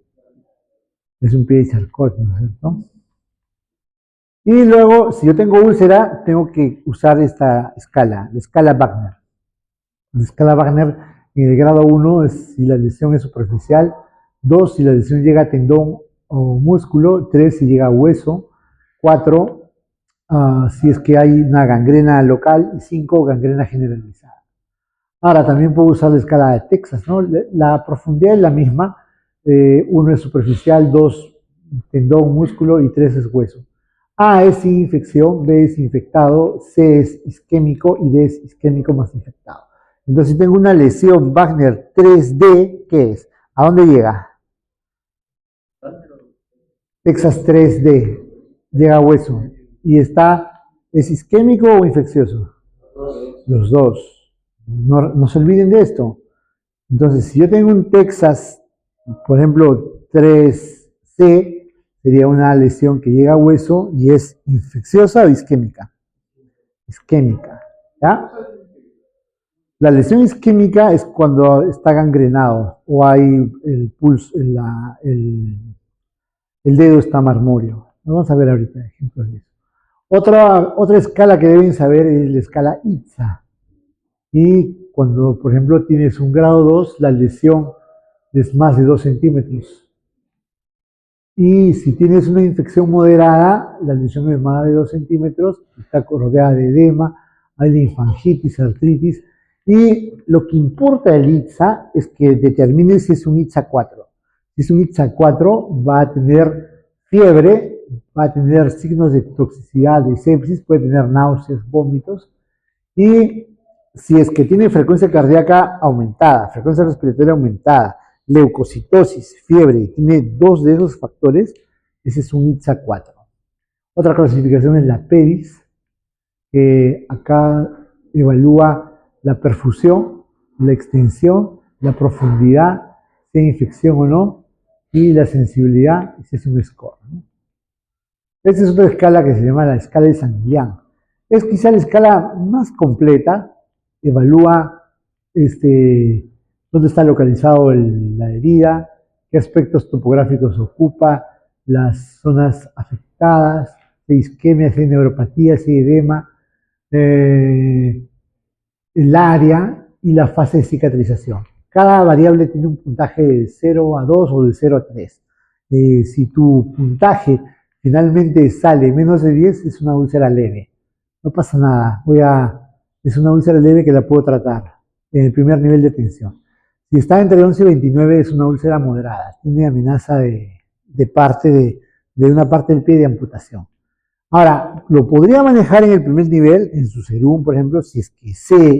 Es un pie de Charcot, ¿no es cierto? Y luego, si yo tengo úlcera, tengo que usar esta escala, la escala Wagner. La escala Wagner en el grado 1 es si la lesión es superficial, 2 si la lesión llega a tendón o músculo, 3 si llega a hueso, 4 si es que hay una gangrena local y 5 gangrena generalizada. Ahora también puedo usar la escala de Texas, ¿no? La profundidad es la misma, 1 es superficial, 2 tendón, músculo y 3 es hueso. A es sin infección, B es infectado, C es isquémico y D es isquémico más infectado. Entonces, si tengo una lesión Wagner 3D, ¿qué es? ¿A dónde llega? Texas 3D, llega a hueso. ¿Y es isquémico o infeccioso? Los dos. No se olviden de esto. Entonces, si yo tengo un Texas, por ejemplo, 3C, sería una lesión que llega a hueso y es infecciosa o isquémica. Isquémica, ¿ya? La lesión isquémica es cuando está gangrenado o hay el pulso, el dedo está marmóreo. Vamos a ver ahorita ejemplos de eso. Otra escala que deben saber es la escala ITSA. Y cuando, por ejemplo, tienes un grado 2, la lesión es más de 2 centímetros. Y si tienes una infección moderada, la lesión es más de 2 centímetros, está rodeada de edema, hay linfangitis, artritis. Y lo que importa del ITSA es que determine si es un ITSA 4. Si es un ITSA 4, va a tener fiebre, va a tener signos de toxicidad, de sepsis, puede tener náuseas, vómitos. Y si es que tiene frecuencia cardíaca aumentada, frecuencia respiratoria aumentada, leucocitosis, fiebre, tiene 2 de esos factores, ese es un ITSA 4. Otra clasificación es la PEDIS, que acá evalúa la perfusión, la extensión, la profundidad, si hay infección o no, y la sensibilidad, si es un score, ¿no? Esta es otra escala que se llama la escala de Sanguilian. Es quizá la escala más completa, evalúa dónde está localizado la herida, qué aspectos topográficos ocupa, las zonas afectadas, si hay isquemia, si hay neuropatía, si hay edema, el área y la fase de cicatrización. Cada variable tiene un puntaje de 0 a 2 o de 0 a 3. Si tu puntaje finalmente sale menos de 10, es una úlcera leve. No pasa nada, es una úlcera leve que la puedo tratar en el primer nivel de tensión. Si está entre 11 y 29, es una úlcera moderada, tiene amenaza de una parte del pie de amputación. Ahora, lo podría manejar en el primer nivel, en su serum, por ejemplo, si es que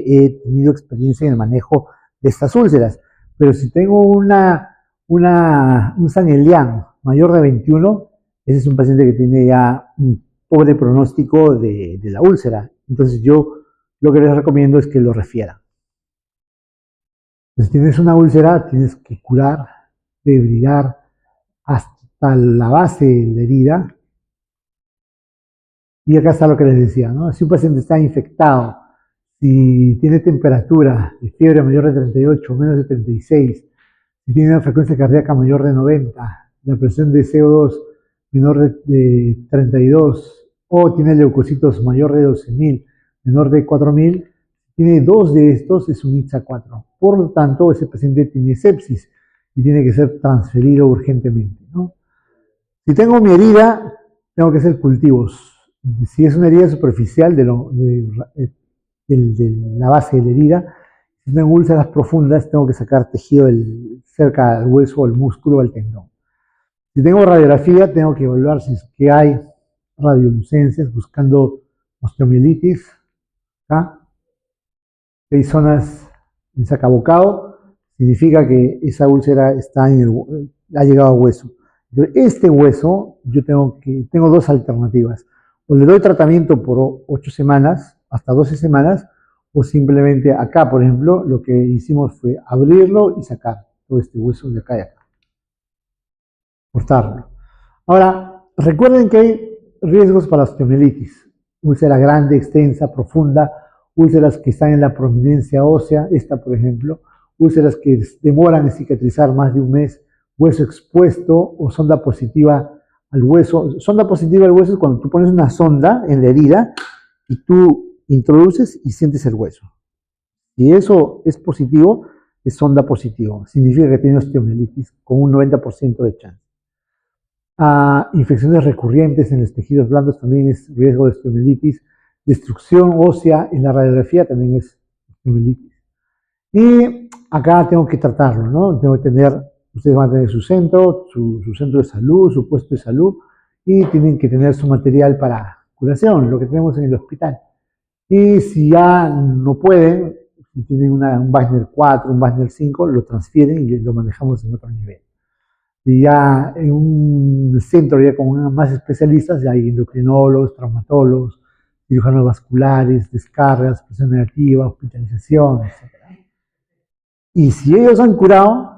he tenido experiencia en el manejo de estas úlceras. Pero si tengo un Sanguilian mayor de 21, ese es un paciente que tiene ya un pobre pronóstico de la úlcera. Entonces yo lo que les recomiendo es que lo refieran. Si tienes una úlcera, tienes que curar, debridar hasta la base de la herida. Y acá está lo que les decía, ¿no? Si un paciente está infectado, si tiene temperatura de fiebre mayor de 38, menos de 36, si tiene una frecuencia cardíaca mayor de 90, la presión de CO2 menor de 32, o tiene leucocitos mayor de 12.000, menor de 4.000, tiene 2 de estos, es un ITSA 4. Por lo tanto, ese paciente tiene sepsis y tiene que ser transferido urgentemente, ¿no? Si tengo mi herida, tengo que hacer cultivos. Si es una herida superficial de la base de la herida, Si tengo úlceras profundas, tengo que sacar tejido cerca del hueso, el músculo o el tendón. Si tengo radiografía, tengo que evaluar si es que hay radiolucencias buscando osteomielitis. ¿Ah? Si hay zonas en sacabocado, significa que esa úlcera está ha llegado al hueso. Entonces, este hueso, yo tengo dos alternativas. O le doy tratamiento por 8 semanas, hasta 12 semanas, o simplemente acá, por ejemplo, lo que hicimos fue abrirlo y sacar todo este hueso de acá y acá. Cortarlo. Ahora, recuerden que hay riesgos para la osteomielitis. Úlcera grande, extensa, profunda, úlceras que están en la prominencia ósea, esta por ejemplo, úlceras que demoran en cicatrizar más de un mes, hueso expuesto o sonda positiva al hueso. Sonda positiva al hueso es cuando tú pones una sonda en la herida y tú introduces y sientes el hueso. Si eso es positivo, es sonda positivo. Significa que tiene osteomielitis con un 90% de chance. Infecciones recurrentes en los tejidos blandos también es riesgo de osteomielitis. Destrucción ósea en la radiografía también es osteomielitis. Y acá tengo que tratarlo, ¿no? Tengo que ustedes van a tener su centro de salud, su puesto de salud, y tienen que tener su material para curación, lo que tenemos en el hospital. Y si ya no pueden, si tienen un Wagner 4, un Wagner 5, lo transfieren y lo manejamos en otro nivel. Y ya en un centro ya con más especialistas, ya hay endocrinólogos, traumatólogos, cirujanos vasculares, descargas, presión negativa, hospitalización, etc. Y si ellos han curado,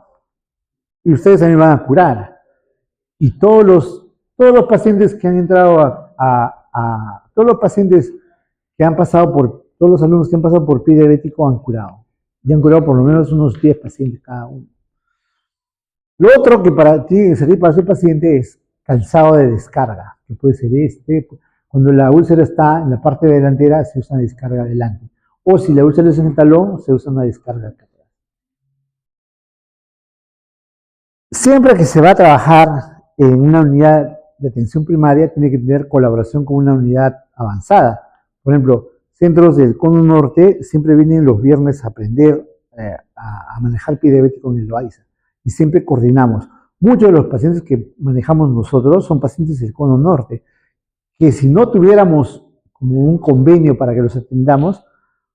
y ustedes también van a curar. Y todos los pacientes que han entrado todos los pacientes que han pasado todos los alumnos que han pasado por pie diabético han curado. Y han curado por lo menos unos 10 pacientes cada uno. Lo otro que tiene que servir para ese paciente es calzado de descarga, que puede ser cuando la úlcera está en la parte delantera, se usa una descarga adelante. O si la úlcera es en el talón, se usa una descarga acá atrás. Siempre que se va a trabajar en una unidad de atención primaria, tiene que tener colaboración con una unidad avanzada. Por ejemplo, centros del Cono Norte siempre vienen los viernes a aprender a manejar pie diabético en el Loaiza. Y siempre coordinamos. Muchos de los pacientes que manejamos nosotros son pacientes del Cono Norte, que si no tuviéramos como un convenio para que los atendamos,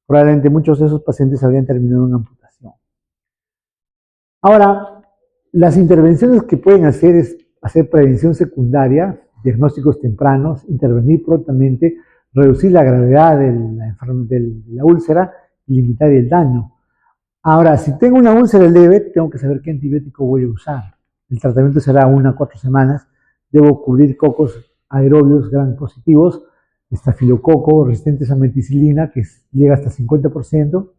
probablemente muchos de esos pacientes habrían terminado en amputación. Ahora, las intervenciones que pueden hacer es hacer prevención secundaria, diagnósticos tempranos, intervenir prontamente, reducir la gravedad de la úlcera y limitar el daño. Ahora, si tengo una úlcera leve, tengo que saber qué antibiótico voy a usar. El tratamiento será 1 a 4 semanas. Debo cubrir cocos aerobios gram positivos, estafilococo resistentes a meticilina, que llega hasta 50%.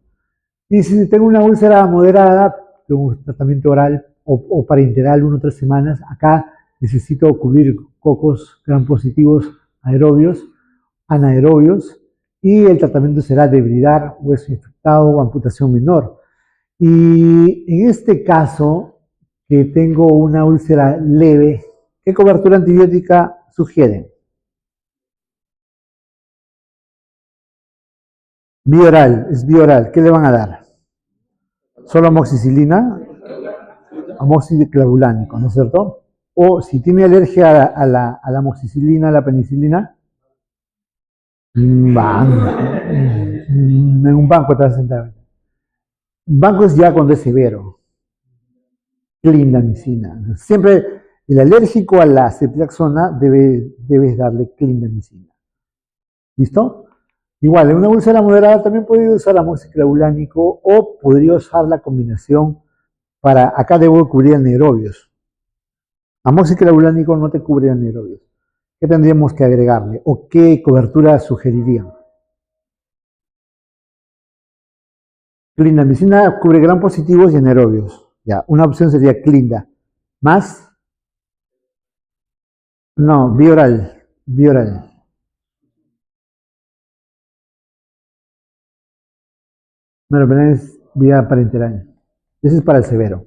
Y si tengo una úlcera moderada, tengo un tratamiento oral o parenteral 1 a 3 semanas. Acá necesito cubrir cocos gram positivos aerobios, anaerobios, y el tratamiento será debridar, hueso infectado o amputación menor. Y en este caso, que tengo una úlcera leve, ¿qué cobertura antibiótica sugieren? Bioral, es bioral. ¿Qué le van a dar? ¿Solo amoxicilina? Amoxiclavulánico, ¿no es cierto? O si tiene alergia a la amoxicilina, a la penicilina, en un banco te vas a sentar. Banco es ya cuando es severo. Clindamicina. Siempre el alérgico a la ceftriaxona debes darle clindamicina. ¿Listo? Igual, en una úlcera moderada también podría usar amoxiclavulánico o podría usar la combinación acá debo cubrir anaerobios. Amoxiclavulánico no te cubre anaerobios. ¿Qué tendríamos que agregarle? ¿O qué cobertura sugerirían? Clindamicina cubre gram positivos y anaerobios. Ya, una opción sería clinda. ¿Más? No, bioral. Bioral. Meropenem es vía parenteral. Ese es para el severo.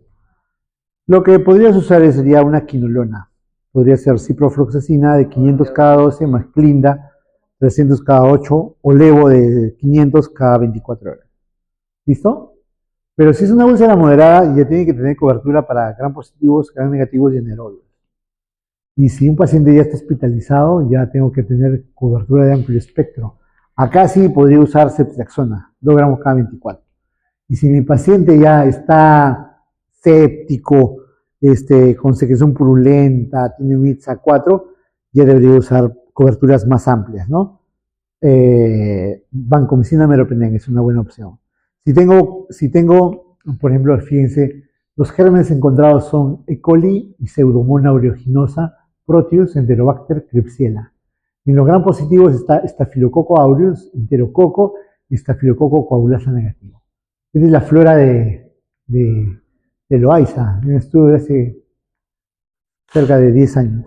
Lo que podrías usar sería una quinolona. Podría ser ciprofloxacina de 500 cada 12 más clinda 300 cada 8 o levo de 500 cada 24 horas. ¿Listo? Pero si es una úlcera moderada, ya tiene que tener cobertura para gram positivos, gram negativos y anerobios. Y si un paciente ya está hospitalizado, ya tengo que tener cobertura de amplio espectro. Acá sí podría usar ceftriaxona, 2 gramos cada 24. Y si mi paciente ya está séptico, con secreción purulenta, tiene un ITSA 4, ya debería usar coberturas más amplias, ¿no? Vancomicina, meropenem es una buena opción. Si tengo, por ejemplo, fíjense, los gérmenes encontrados son E. coli y Pseudomonas aeruginosa, Proteus, Enterobacter, Klebsiella. En los gram positivos está Staphylococcus aureus, Enterococo y Staphylococcus coagulasa negativo. Esta es la flora de Loaiza, un estudio de hace cerca de 10 años.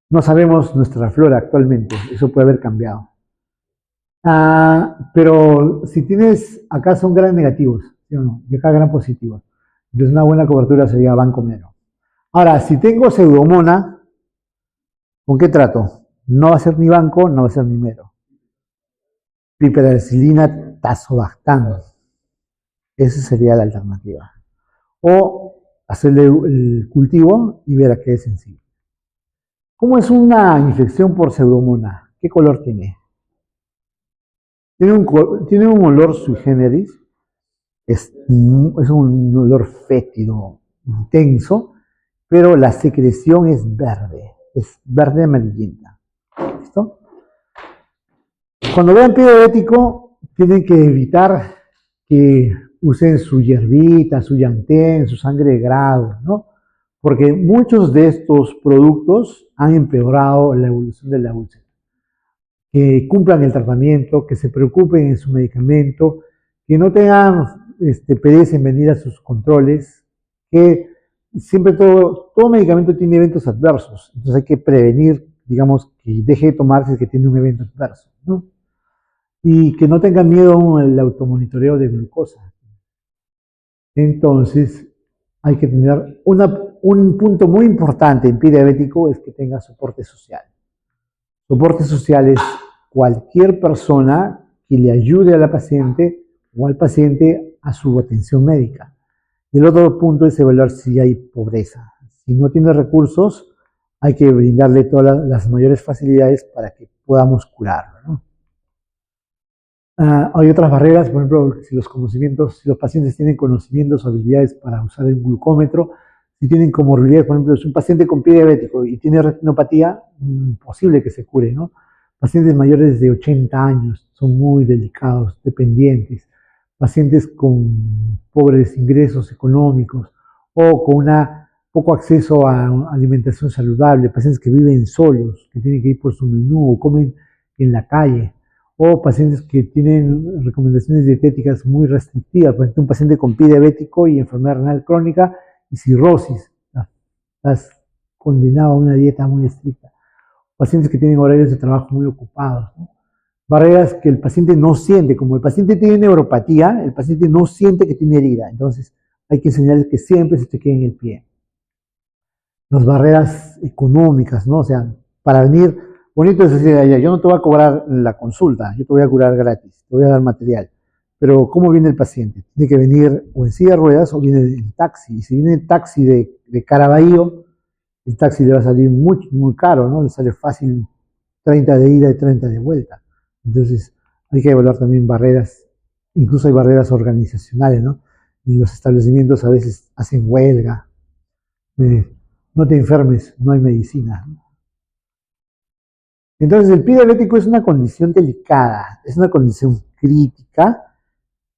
No sabemos nuestra flora actualmente, eso puede haber cambiado. Pero si tienes, acá son gram negativos, ¿sí o no? Y acá gram positivos. Entonces una buena cobertura sería vancomero. Ahora, si tengo pseudomonas, ¿con qué trato? No va a ser ni banco, no va a ser ni mero. Piperacillina tazobactam. Esa sería la alternativa. O hacerle el cultivo y ver a qué es sensible. ¿Cómo es una infección por pseudomonas? ¿Qué color tiene? Tiene un olor sui generis, es un olor fétido, intenso, pero la secreción es verde amarillenta. ¿Listo? Cuando vean pie diabético, tienen que evitar que usen su hierbita, su yantén, su sangre de grado, ¿no? Porque muchos de estos productos han empeorado la evolución de la úlcera. Que cumplan el tratamiento, que se preocupen en su medicamento, que no tengan pereza en venir a sus controles, que siempre todo medicamento tiene eventos adversos, entonces hay que prevenir, digamos, que deje de tomarse que tiene un evento adverso, ¿no? Y que no tengan miedo al automonitoreo de glucosa. Entonces, hay que tener un punto muy importante en pie diabético, es que tenga soporte social. Soporte social es cualquier persona que le ayude a la paciente o al paciente a su atención médica. Y el otro punto es evaluar si hay pobreza. Si no tiene recursos, hay que brindarle todas las mayores facilidades para que podamos curarlo, ¿no? Hay otras barreras, por ejemplo, si los pacientes tienen conocimientos o habilidades para usar el glucómetro, si tienen comorbilidades, por ejemplo, si un paciente con pie diabético y tiene retinopatía, imposible que se cure, ¿no? Pacientes mayores de 80 años son muy delicados, dependientes. Pacientes con pobres ingresos económicos o con poco acceso a alimentación saludable, pacientes que viven solos, que tienen que ir por su menú o comen en la calle, o pacientes que tienen recomendaciones dietéticas muy restrictivas, por ejemplo, un paciente con pie diabético y enfermedad renal crónica y cirrosis, estás condenado a una dieta muy estricta. Pacientes que tienen horarios de trabajo muy ocupados, ¿no? Barreras que el paciente no siente, como el paciente tiene neuropatía, el paciente no siente que tiene herida, entonces hay que enseñarles que siempre se chequeen en el pie. Las barreras económicas, ¿no? O sea, para venir, bonito es decir, yo no te voy a cobrar la consulta, yo te voy a curar gratis, te voy a dar material. Pero ¿cómo viene el paciente? Tiene que venir o en silla de ruedas o viene en taxi. Y si viene en taxi de Caraballo, el taxi le va a salir muy, muy caro, ¿no? Le sale fácil 30 de ida y 30 de vuelta. Entonces hay que evaluar también barreras, incluso hay barreras organizacionales, ¿no? Y los establecimientos a veces hacen huelga. No te enfermes, no hay medicina, ¿no? Entonces el pie diabético es una condición delicada, es una condición crítica,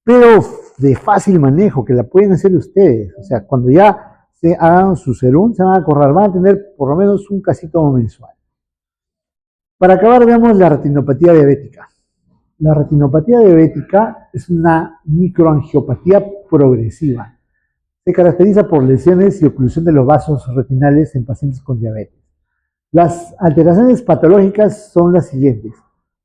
pero de fácil manejo, que la pueden hacer ustedes. O sea, cuando ya se hagan su serum, se van a acordar, van a tener por lo menos un casito mensual. Para acabar, veamos la retinopatía diabética. La retinopatía diabética es una microangiopatía progresiva. Se caracteriza por lesiones y oclusión de los vasos retinales en pacientes con diabetes. Las alteraciones patológicas son las siguientes.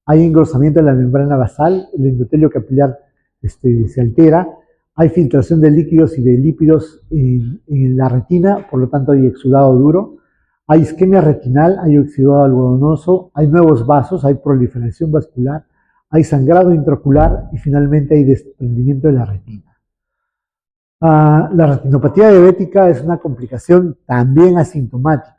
Hay engrosamiento de la membrana basal, el endotelio capilar se altera, hay filtración de líquidos y de lípidos en la retina, por lo tanto hay exudado duro, hay isquemia retinal, hay exudado algodonoso, hay nuevos vasos, hay proliferación vascular, hay sangrado intraocular y finalmente hay desprendimiento de la retina. La retinopatía diabética es una complicación también asintomática.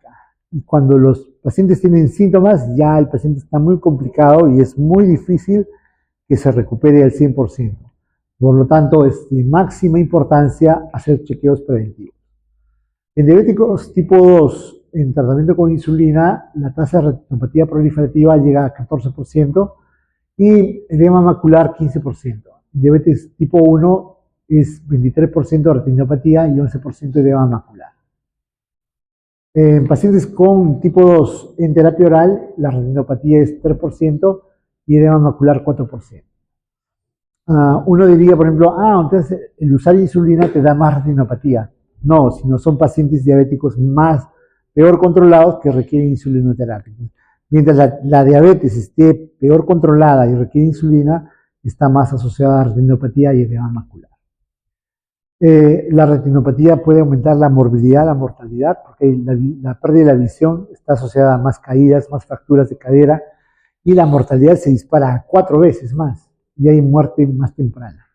Y cuando los pacientes tienen síntomas, ya el paciente está muy complicado y es muy difícil que se recupere al 100%. Por lo tanto, es de máxima importancia hacer chequeos preventivos. En diabéticos tipo 2, en tratamiento con insulina, la tasa de retinopatía proliferativa llega a 14% y edema macular 15%. En diabetes tipo 1 es 23% de retinopatía y 11% de edema macular. En pacientes con tipo 2 en terapia oral, la retinopatía es 3% y edema macular 4%. Uno diría, por ejemplo, entonces el usar insulina te da más retinopatía. No, sino son pacientes diabéticos peor controlados que requieren insulinoterapia. Mientras la diabetes esté peor controlada y requiere insulina, está más asociada a retinopatía y edema macular. La retinopatía puede aumentar la morbilidad, la mortalidad, porque la pérdida de la visión está asociada a más caídas, más fracturas de cadera, y la mortalidad se dispara 4 veces más, y hay muerte más temprana.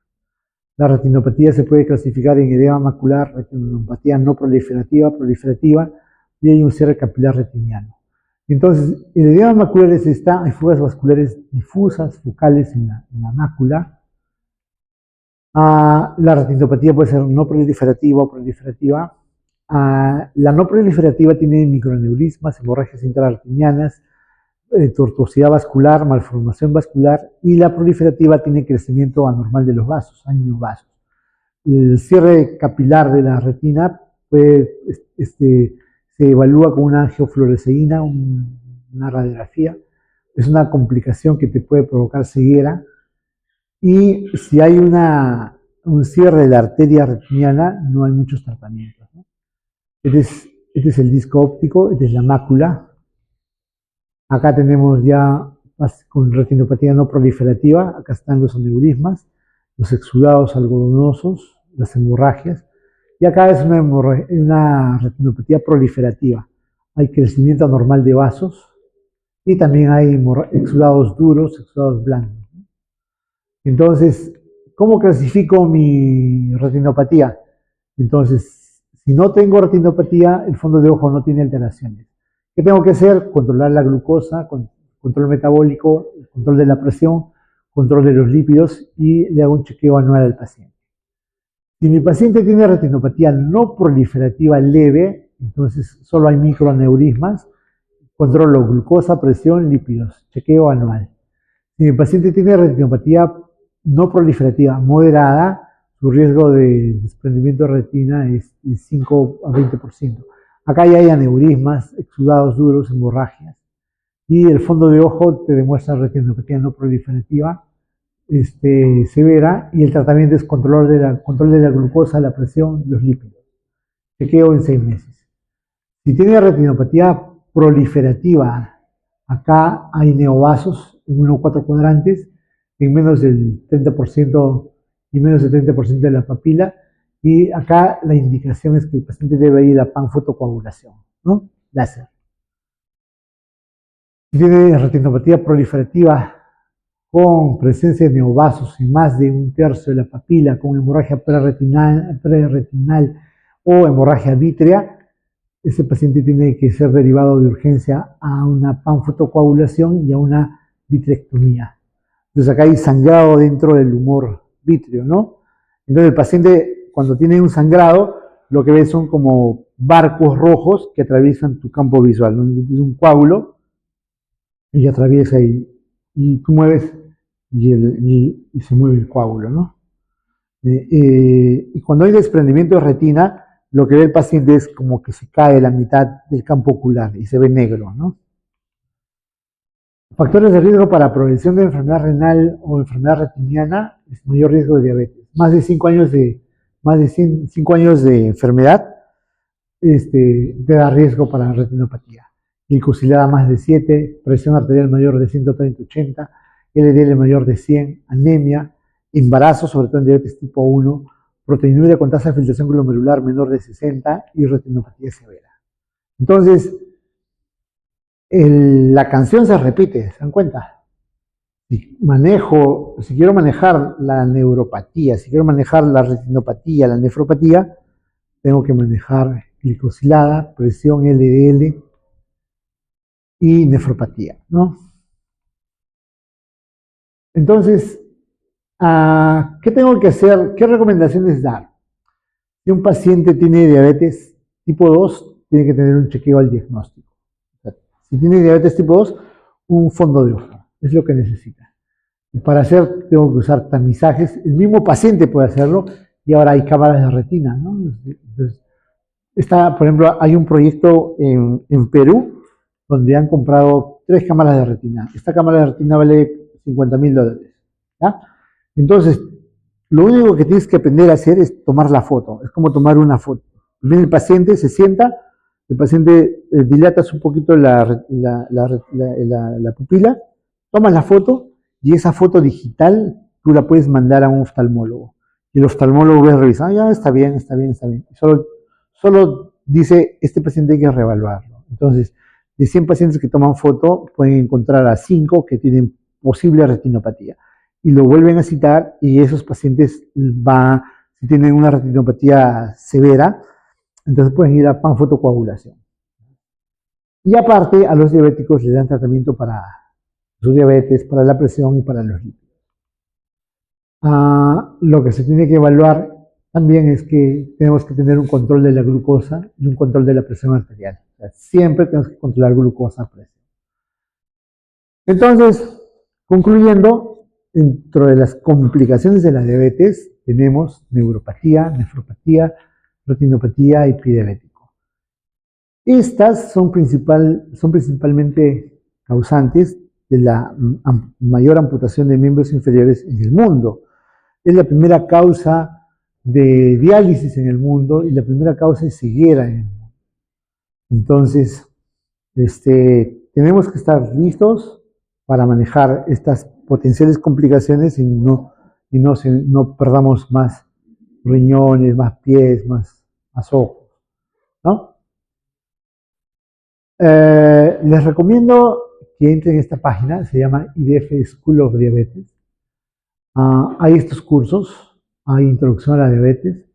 La retinopatía se puede clasificar en edema macular, retinopatía no proliferativa, y hay un cierre capilar retiniano. Entonces, el edema macular es hay fugas vasculares difusas, focales en la mácula. La retinopatía puede ser no proliferativa o proliferativa. La no proliferativa tiene microaneurismas, hemorragias intrarretinianas, tortuosidad vascular, malformación vascular, y la proliferativa tiene crecimiento anormal de los vasos, vasos. El cierre capilar de la retina se evalúa con una angiofluoresceína, una radiografía. Es una complicación que te puede provocar ceguera. Y si hay un cierre de la arteria retiniana, no hay muchos tratamientos, ¿no? Este es el disco óptico, esta es la mácula. Acá tenemos ya con retinopatía no proliferativa, acá están los aneurismas, los exudados algodonosos, las hemorragias, y acá es una retinopatía proliferativa. Hay crecimiento anormal de vasos y también hay exudados duros, exudados blandos. Entonces, ¿cómo clasifico mi retinopatía? Entonces, si no tengo retinopatía, el fondo de ojo no tiene alteraciones. ¿Qué tengo que hacer? Controlar la glucosa, control metabólico, control de la presión, control de los lípidos y le hago un chequeo anual al paciente. Si mi paciente tiene retinopatía no proliferativa leve, entonces solo hay microaneurismas, controlo glucosa, presión, lípidos, chequeo anual. Si mi paciente tiene retinopatía no proliferativa moderada, su riesgo de desprendimiento de retina es de 5 a 20%. Acá ya hay aneurismas, exudados duros, hemorragias. Y el fondo de ojo te demuestra retinopatía no proliferativa severa, y el tratamiento es control de la glucosa, la presión, los lípidos. Chequeo en 6 meses. Si tiene retinopatía proliferativa, acá hay neovasos en 1 o 4 cuadrantes, en menos del 30% y menos del 30% de la papila, y acá la indicación es que el paciente debe ir a panfotocoagulación, ¿no? Láser. Si tiene retinopatía proliferativa con presencia de neovasos en más de 1/3 de la papila, con hemorragia preretinal o hemorragia vítrea, ese paciente tiene que ser derivado de urgencia a una panfotocoagulación y a una vitrectomía. Entonces acá hay sangrado dentro del humor vítreo, ¿no? Entonces el paciente, cuando tiene un sangrado, lo que ve son como barcos rojos que atraviesan tu campo visual, ¿no? Es un coágulo y atraviesa y tú mueves y se mueve el coágulo, ¿no? Y cuando hay desprendimiento de retina, lo que ve el paciente es como que se cae la mitad del campo ocular y se ve negro, ¿no? Factores de riesgo para prevención de enfermedad renal o enfermedad retiniana es mayor riesgo de diabetes. Más de 5 años de enfermedad te da riesgo para retinopatía. Glicosiliada más de 7, presión arterial mayor de 130/80, LDL mayor de 100, anemia, embarazo, sobre todo en diabetes tipo 1, proteinuria con tasa de filtración glomerular menor de 60 y retinopatía severa. Entonces, la canción se repite, ¿se dan cuenta? Si quiero manejar la neuropatía, si quiero manejar la retinopatía, la nefropatía, tengo que manejar glicosilada, presión LDL y nefropatía, ¿no? Entonces, ¿qué tengo que hacer? ¿Qué recomendaciones dar? Si un paciente tiene diabetes tipo 2, tiene que tener un chequeo al diagnóstico. O sea, si tiene diabetes tipo 2, un fondo de hoja, es lo que necesita. Y para hacer, tengo que usar tamizajes. El mismo paciente puede hacerlo y ahora hay cámaras de retina, ¿no? Entonces, por ejemplo, hay un proyecto en Perú donde han comprado 3 cámaras de retina. Esta cámara de retina vale $50.000. ¿Ya? Entonces, lo único que tienes que aprender a hacer es tomar la foto. Es como tomar una foto. Viene el paciente, se sienta, el paciente dilatas un poquito la pupila, tomas la foto y esa foto digital tú la puedes mandar a un oftalmólogo. Y el oftalmólogo va a revisar, ya está bien, está bien, está bien. Y solo dice, este paciente hay que reevaluarlo. Entonces, de 100 pacientes que toman foto, pueden encontrar a 5 que tienen posible retinopatía. Y lo vuelven a citar y esos pacientes si tienen una retinopatía severa, entonces pueden ir a panfotocoagulación. Y aparte, a los diabéticos les dan tratamiento para su diabetes, para la presión y para los lípidos. Lo que se tiene que evaluar también es que tenemos que tener un control de la glucosa y un control de la presión arterial. O sea, siempre tenemos que controlar glucosa, presión. Entonces, concluyendo, dentro de las complicaciones de la diabetes tenemos neuropatía, nefropatía, retinopatía y prediabético. Estas son principalmente causantes de la mayor amputación de miembros inferiores en el mundo. Es la primera causa de diálisis en el mundo y la primera causa de ceguera en el mundo. Entonces, tenemos que estar listos para manejar estas potenciales complicaciones y no perdamos más riñones, más pies, más ojos, ¿no? Les recomiendo que entren en esta página, se llama IDF School of Diabetes. Hay estos cursos, hay introducción a la diabetes,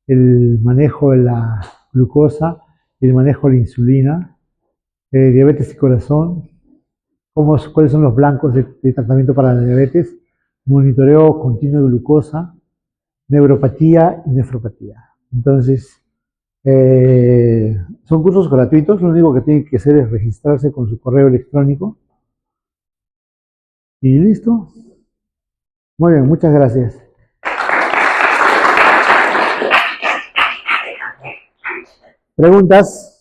el manejo de la glucosa, el manejo de la insulina, diabetes y corazón, cuáles son los blancos de tratamiento para la diabetes, monitoreo continuo de glucosa, neuropatía y nefropatía. Entonces, son cursos gratuitos, lo único que tienen que hacer es registrarse con su correo electrónico. Y listo. Muy bien, muchas gracias. ¿Preguntas?